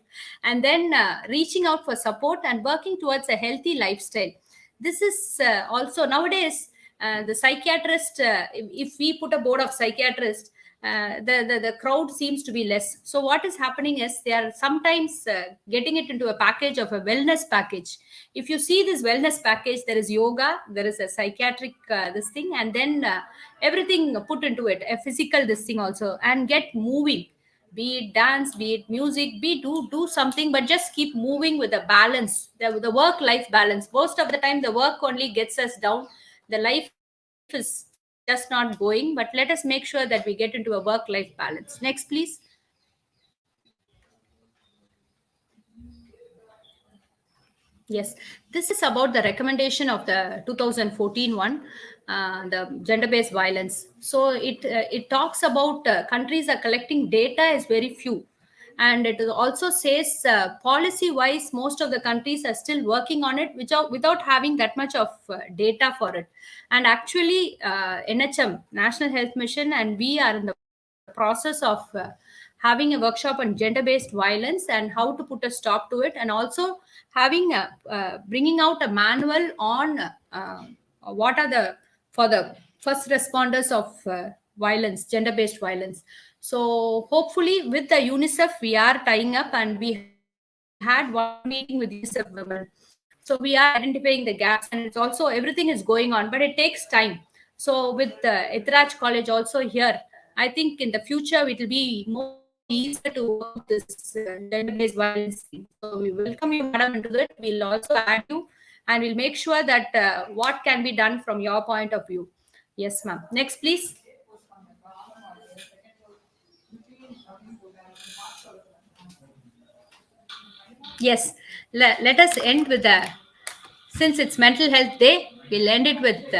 And then reaching out for support and working towards a healthy lifestyle. This is also nowadays the psychiatrist. If we put a board of psychiatrists, the crowd seems to be less. So what is happening is they are sometimes getting it into a package of a wellness package. If you see this wellness package, there is yoga, there is a psychiatric this thing, and then everything put into it, a physical this thing also, and get moving. be it dance, be it music, be do something, but just keep moving with the balance, the work life balance. Most of the time the work only gets us down, the life is just not going, but let us make sure that we get into a work life balance. Next, please. Yes, this is about the recommendation of the 2014 one, the gender-based violence. So it talks about countries are collecting data is very few, and it also says policy-wise most of the countries are still working on it without having that much of data for it. And actually, NHM, National Health Mission, and we are in the process of having a workshop on gender-based violence and how to put a stop to it, and also having bringing out a manual on what are the for the first responders of violence, gender-based violence. So hopefully with the UNICEF we are tying up, and we had one meeting with UNICEF women. So we are identifying the gaps, and it's also everything is going on, but it takes time. So with Ethiraj College also here, I think in the future it will be more easier to work out this gender-based violence thing. So we welcome you, madam, into that. We'll also add you, and we'll make sure that what can be done from your point of view. Yes, ma'am. Next, please. Yes, let us end with the, since it's mental health day, we'll end it with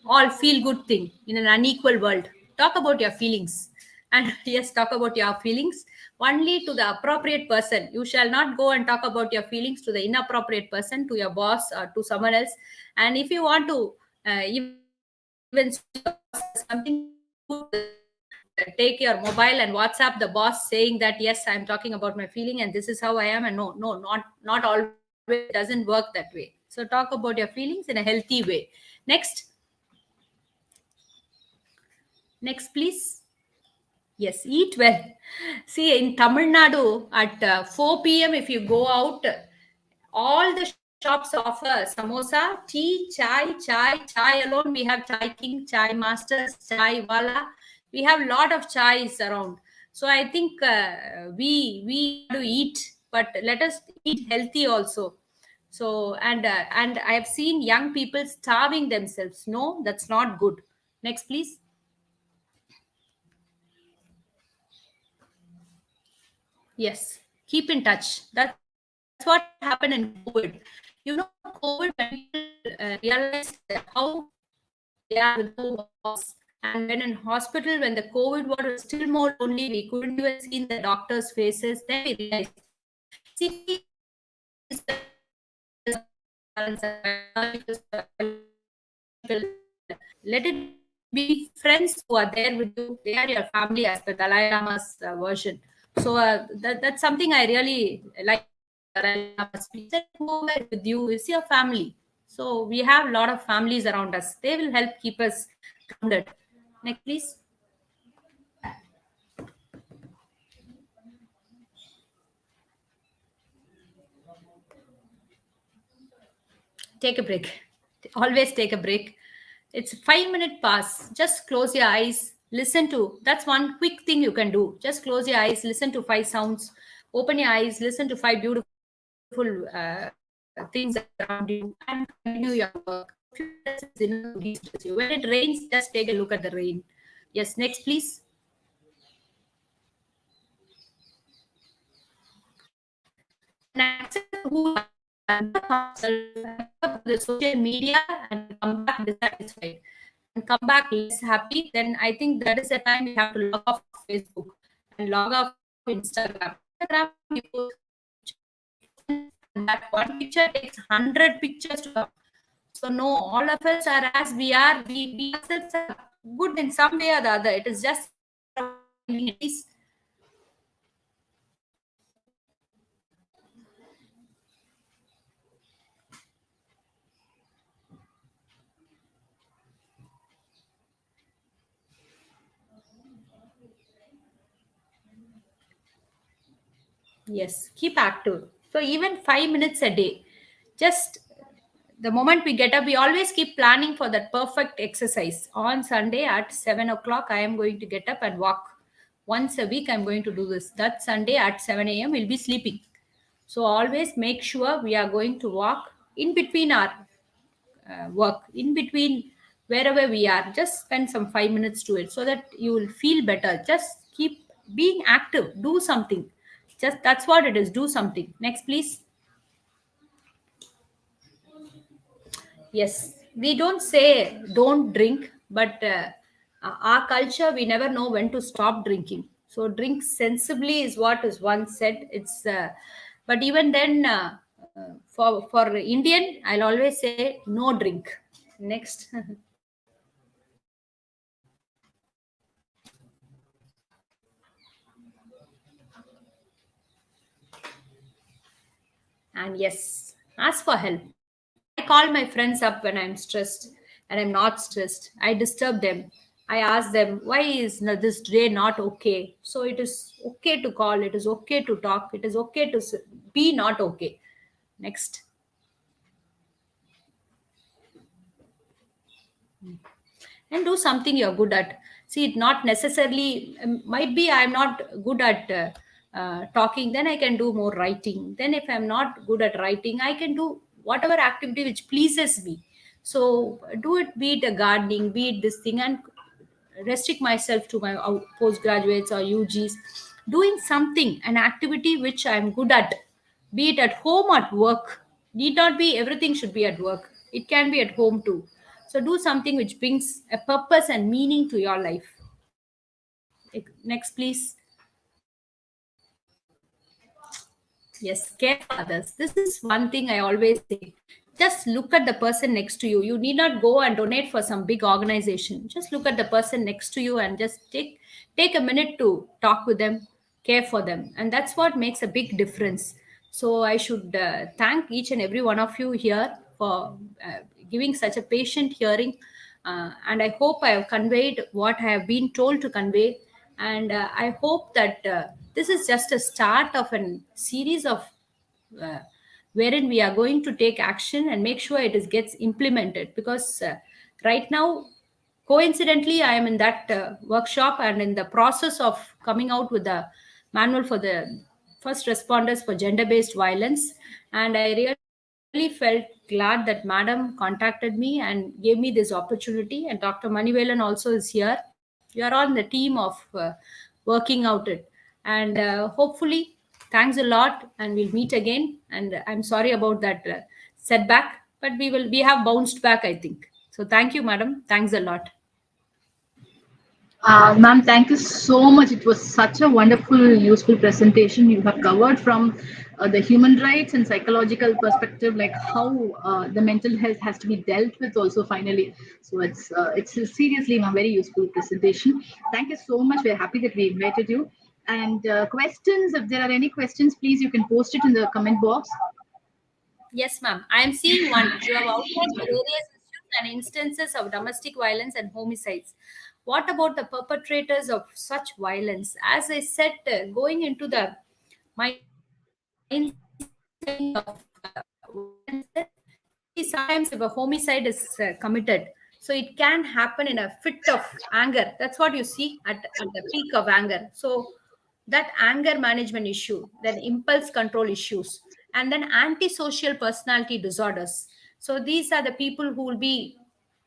all feel good thing in an unequal world. Talk about your feelings. And yes, talk about your feelings only to the appropriate person. You shall not go and talk about your feelings to the inappropriate person, to your boss or to someone else. And if you want to even switch your boss, something you can do is take your mobile and WhatsApp the boss saying that yes, I'm talking about my feeling and this is how I am. And no, not always, it doesn't work that way. So talk about your feelings in a healthy way. Next. Next, please. Yes, eat well. See, in Tamil Nadu at 4 p.m., if you go out, all the shops offer samosa, tea, chai alone. We have chai king, chai masters, chai wala. We have a lot of chais around. So I think we have to eat, but let us eat healthy also. So and I have seen young people starving themselves. No, that's not good. Next, please. Yes, keep in touch. That's what happened in COVID. You know, COVID, when people realized how lonely they are with no boss, and when in hospital, when the COVID ward was still more lonely, we couldn't even see the doctors' faces. Then we realized, see, there is a balance, a biological survival, psychological survival. Let it be friends who are there with you. They are your family, as per Dalai Lama's version. So that's something I really like about Dalai Lama's speech. That whoever is with you is your family. So we have a lot of families around us. They will help keep us grounded. Next, please. Take a break. Always take a break. It's a 5 minute pass. Just close your eyes. Listen to. That's one quick thing you can do. Just close your eyes. Listen to 5 sounds. Open your eyes. Listen to 5 beautiful things around you, and continue your work. A few minutes is enough to de-stress you. When it rains, just take a look at the rain. Yes. Next, please. And accept who you are. Give up yourself, give up the social media, and come back dissatisfied and come back less happy. Then I think that is the time we have to log off of Facebook and log off of Instagram. Instagram, we post pictures, and that one picture takes 100 pictures to come. So no, all of us are as we are. We ourselves are good in some way or the other. It is just a matter of finding it. Please. Yes, keep active. So even 5 minutes a day. Just the moment we get up, we always keep planning for that perfect exercise. On Sunday at 7 o'clock, I am going to get up and walk once a week I'm going to do this. That Sunday at 7 a.m. we'll be sleeping. So always make sure we are going to walk in between our work, in between wherever we are. Just spend some 5 minutes to it so that you will feel better. Just keep being active. Do something. Just that's what it is. Do something. Next, please. Yes, we don't say don't drink, but our culture, we never know when to stop drinking. So drink sensibly is what is once said. But even then, for Indian, I'll always say no drink. Next. And yes, ask for help. I call my friends up when I'm stressed and I'm not stressed. I disturb them. I ask them, why is this day not okay? So it is okay to call, it is okay to talk, it is okay to be not okay. Next. And do something you're good at. See, it not necessarily, might be I'm not good at talking, then I can do more writing. Then if I'm not good at writing, I can do whatever activity which pleases me. So do it, be it a gardening, be it this thing, and restrict myself to my postgraduates or UGs, doing something, an activity which I'm good at, be it at home or at work. Need not be everything should be at work. It can be at home too. So do something which brings a purpose and meaning to your life. Next, please. Yes, care for others. This is one thing I always say. Just look at the person next to you. You need not go and donate for some big organization. Just look at the person next to you and just take a minute to talk with them, care for them, and that's what makes a big difference. So I should thank each and every one of you here for giving such a patient hearing, and I hope I have conveyed what I have been told to convey, and I hope that this is just a start of a series of uh, wherein we are going to take action and make sure it is gets implemented, because right now, coincidentally, I am in that workshop and in the process of coming out with the manual for the first responders for gender based violence. And I really felt glad that madam contacted me and gave me this opportunity. And Dr. Manivelan also is here. You are on the team of working out it. And hopefully, thanks a lot, and we'll meet again. And I'm sorry about that setback, but we have bounced back, I think. So thank you, madam. Thanks a lot. Ma'am, thank you so much. It was such a wonderful, useful presentation. You have covered from the human rights and psychological perspective, like how the mental health has to be dealt with also finally. So it's seriously a very useful presentation. Thank you so much. We're happy that we invited you. And questions, if there are any questions, please, you can post it in the comment box. Yes, ma'am. I am seeing one. You have outlined the various issues and instances of domestic violence and homicides. What about the perpetrators of such violence? As I said, going into the mindset of violence, see, sometimes if a homicide is committed, so it can happen in a fit of anger. That's what you see at the peak of anger. So that anger management issue, then impulse control issues, and then antisocial personality disorders. So these are the people who will be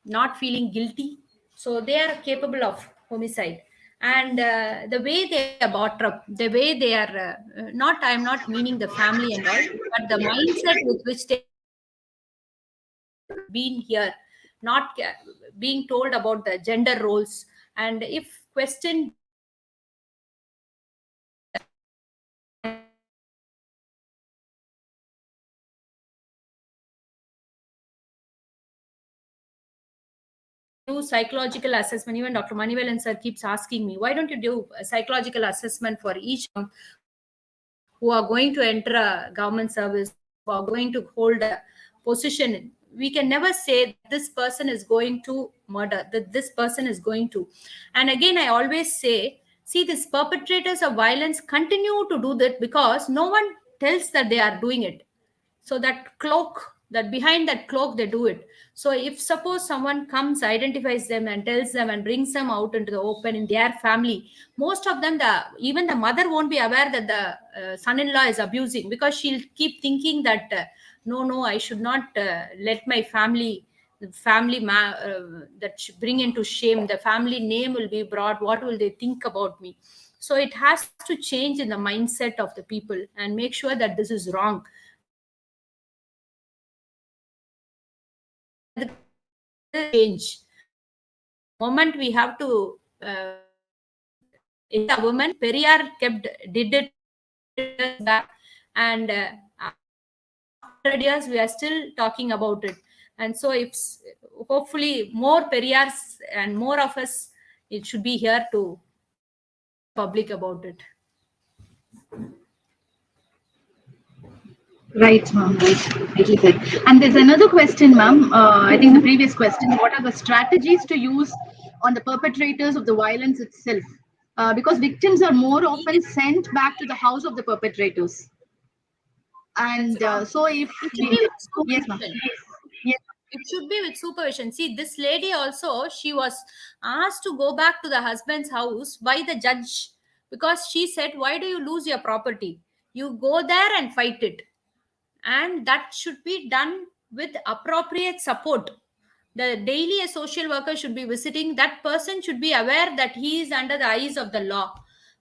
not feeling guilty. So they are capable of homicide. And the way they are brought up, the way they are not, I'm not meaning the family and all, but the mindset with which they have been here, not being told about the gender roles. And if questioned, do psychological assessment. Even Dr. Manivelan sir keeps asking me, why don't you do a psychological assessment for each who are going to enter a government service, who are going to hold a position? We can never say that this person is going to murder, that this person is going to. And again, I always say, see, these perpetrators of violence continue to do that because no one tells that they are doing it. So that cloak that behind that cloak they do it. So if suppose someone comes, identifies them and tells them and brings them out into the open in their family, most of them, even the mother won't be aware that the son-in-law is abusing, because she'll keep thinking that no, I should not let my family, that bring into shame, the family name will be brought, what will they think about me? So it has to change in the mindset of the people and make sure that this is wrong. Change. Moment we have to a woman, Periyar did it years back, and after 100 years we are still talking about it. And so if hopefully more Periyars and more of us, it should be here to public about it. Right, ma'am. Right. Rightly said. And there's another question, ma'am. I think the previous question: what are the strategies to use on the perpetrators of the violence itself? Because victims are more often sent back to the house of the perpetrators. And so, if It should be with yes, ma'am. supervision. Yes. It should be with supervision. See, this lady also, she was asked to go back to the husband's house by the judge, because she said, why do you lose your property? You go there and fight it. And that should be done with appropriate support. The daily a social worker should be visiting, that person should be aware that he is under the eyes of the law.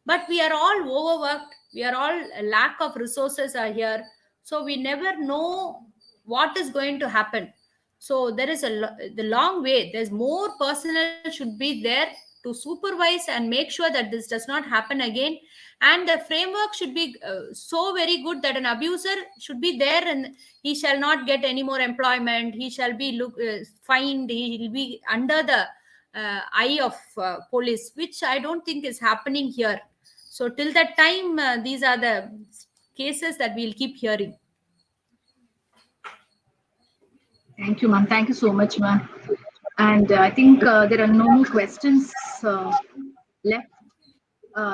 But we are all overworked, we are all, lack of resources are here, so we never know what is going to happen. So there is the long way, there's more personnel should be there to supervise and make sure that this does not happen again. And the framework should be so very good that an abuser should be there, and he shall not get any more employment, he shall be fined, he will be under the eye of police, which I don't think is happening here. So till that time, these are the cases that we'll keep hearing. Thank you, ma'am. Thank you so much, ma'am. And I think there are no more questions left.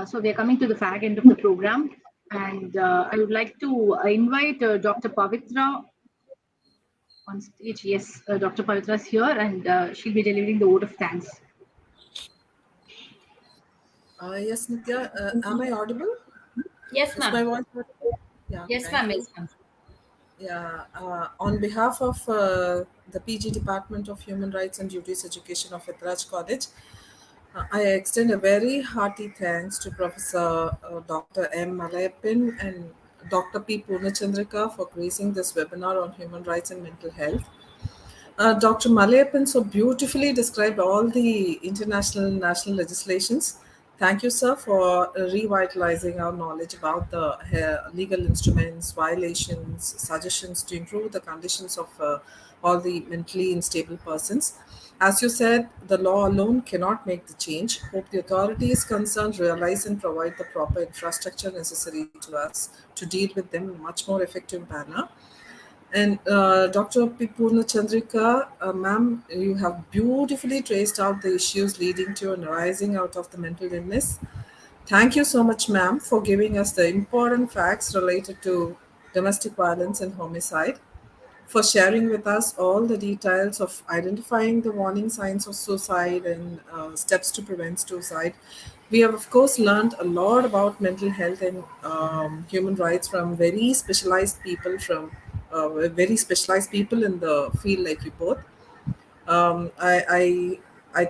So we are coming to the fag end of the program. And I would like to invite Dr. Pavitra on stage. Yes, Dr. Pavitra is here, and she'll be delivering the vote of thanks. Yes, Nitya, am I audible? Yes, Is ma'am. my voice audible? Yeah, Yes, thank ma'am. you. Yes, ma'am. Yeah, on behalf of the PG Department of Human Rights and Duties Education of Ethiraj College, I extend a very hearty thanks to Professor Dr. M. Malayappan and Dr. P. Purnachandrika for gracing this webinar on human rights and mental health. Dr. Malayappan so beautifully described all the international and national legislations. Thank you, sir, for revitalizing our knowledge about the legal instruments, violations, suggestions to improve the conditions of all the mentally unstable persons. As you said, the law alone cannot make the change. Hope the authorities concerned realize and provide the proper infrastructure necessary to us to deal with them in a much more effective manner. And Dr. Pipurna Chandrika, ma'am, you have beautifully traced out the issues leading to and arising out of the mental illness. Thank you so much, ma'am, for giving us the important facts related to domestic violence and homicide, for sharing with us all the details of identifying the warning signs of suicide and steps to prevent suicide. We have, of course, learned a lot about mental health and human rights from very specialized people, in the field like you both. I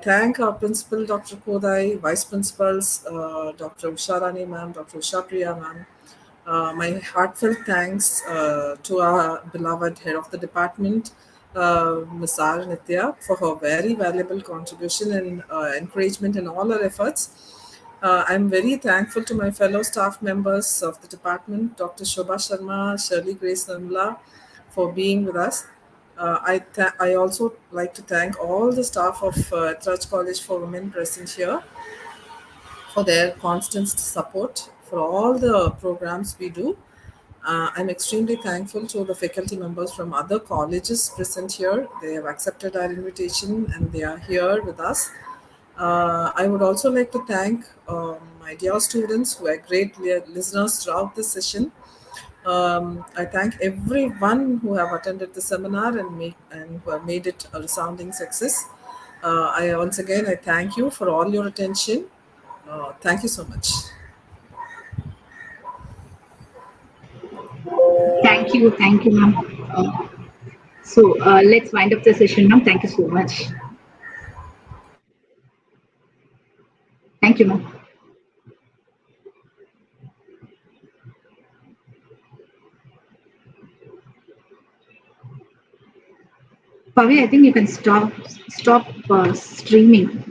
thank our principal, Dr. Kodai, vice principals, Dr. Usharani ma'am, Dr. Usha Priya ma'am. My heartfelt thanks to our beloved head of the department, Ms. R. Nitya, for her very valuable contribution and encouragement in all her efforts. I'm very thankful to my fellow staff members of the department, Dr. Shobha Sharma, Shirley Grace Namla, for being with us. I also like to thank all the staff of Ethiraj College for Women present here for their constant support for all the programs we do. I'm extremely thankful to the faculty members from other colleges present here. They have accepted our invitation and they are here with us. I would also like to thank my dear students who are great listeners throughout this session. I thank everyone who have attended the seminar and who have made it a resounding success. I once again I thank you for all your attention. Thank you so much. Thank you, ma'am. So let's wind up the session, ma'am. Thank you so much. Thank you, ma'am. Pavi, I think you can stop streaming.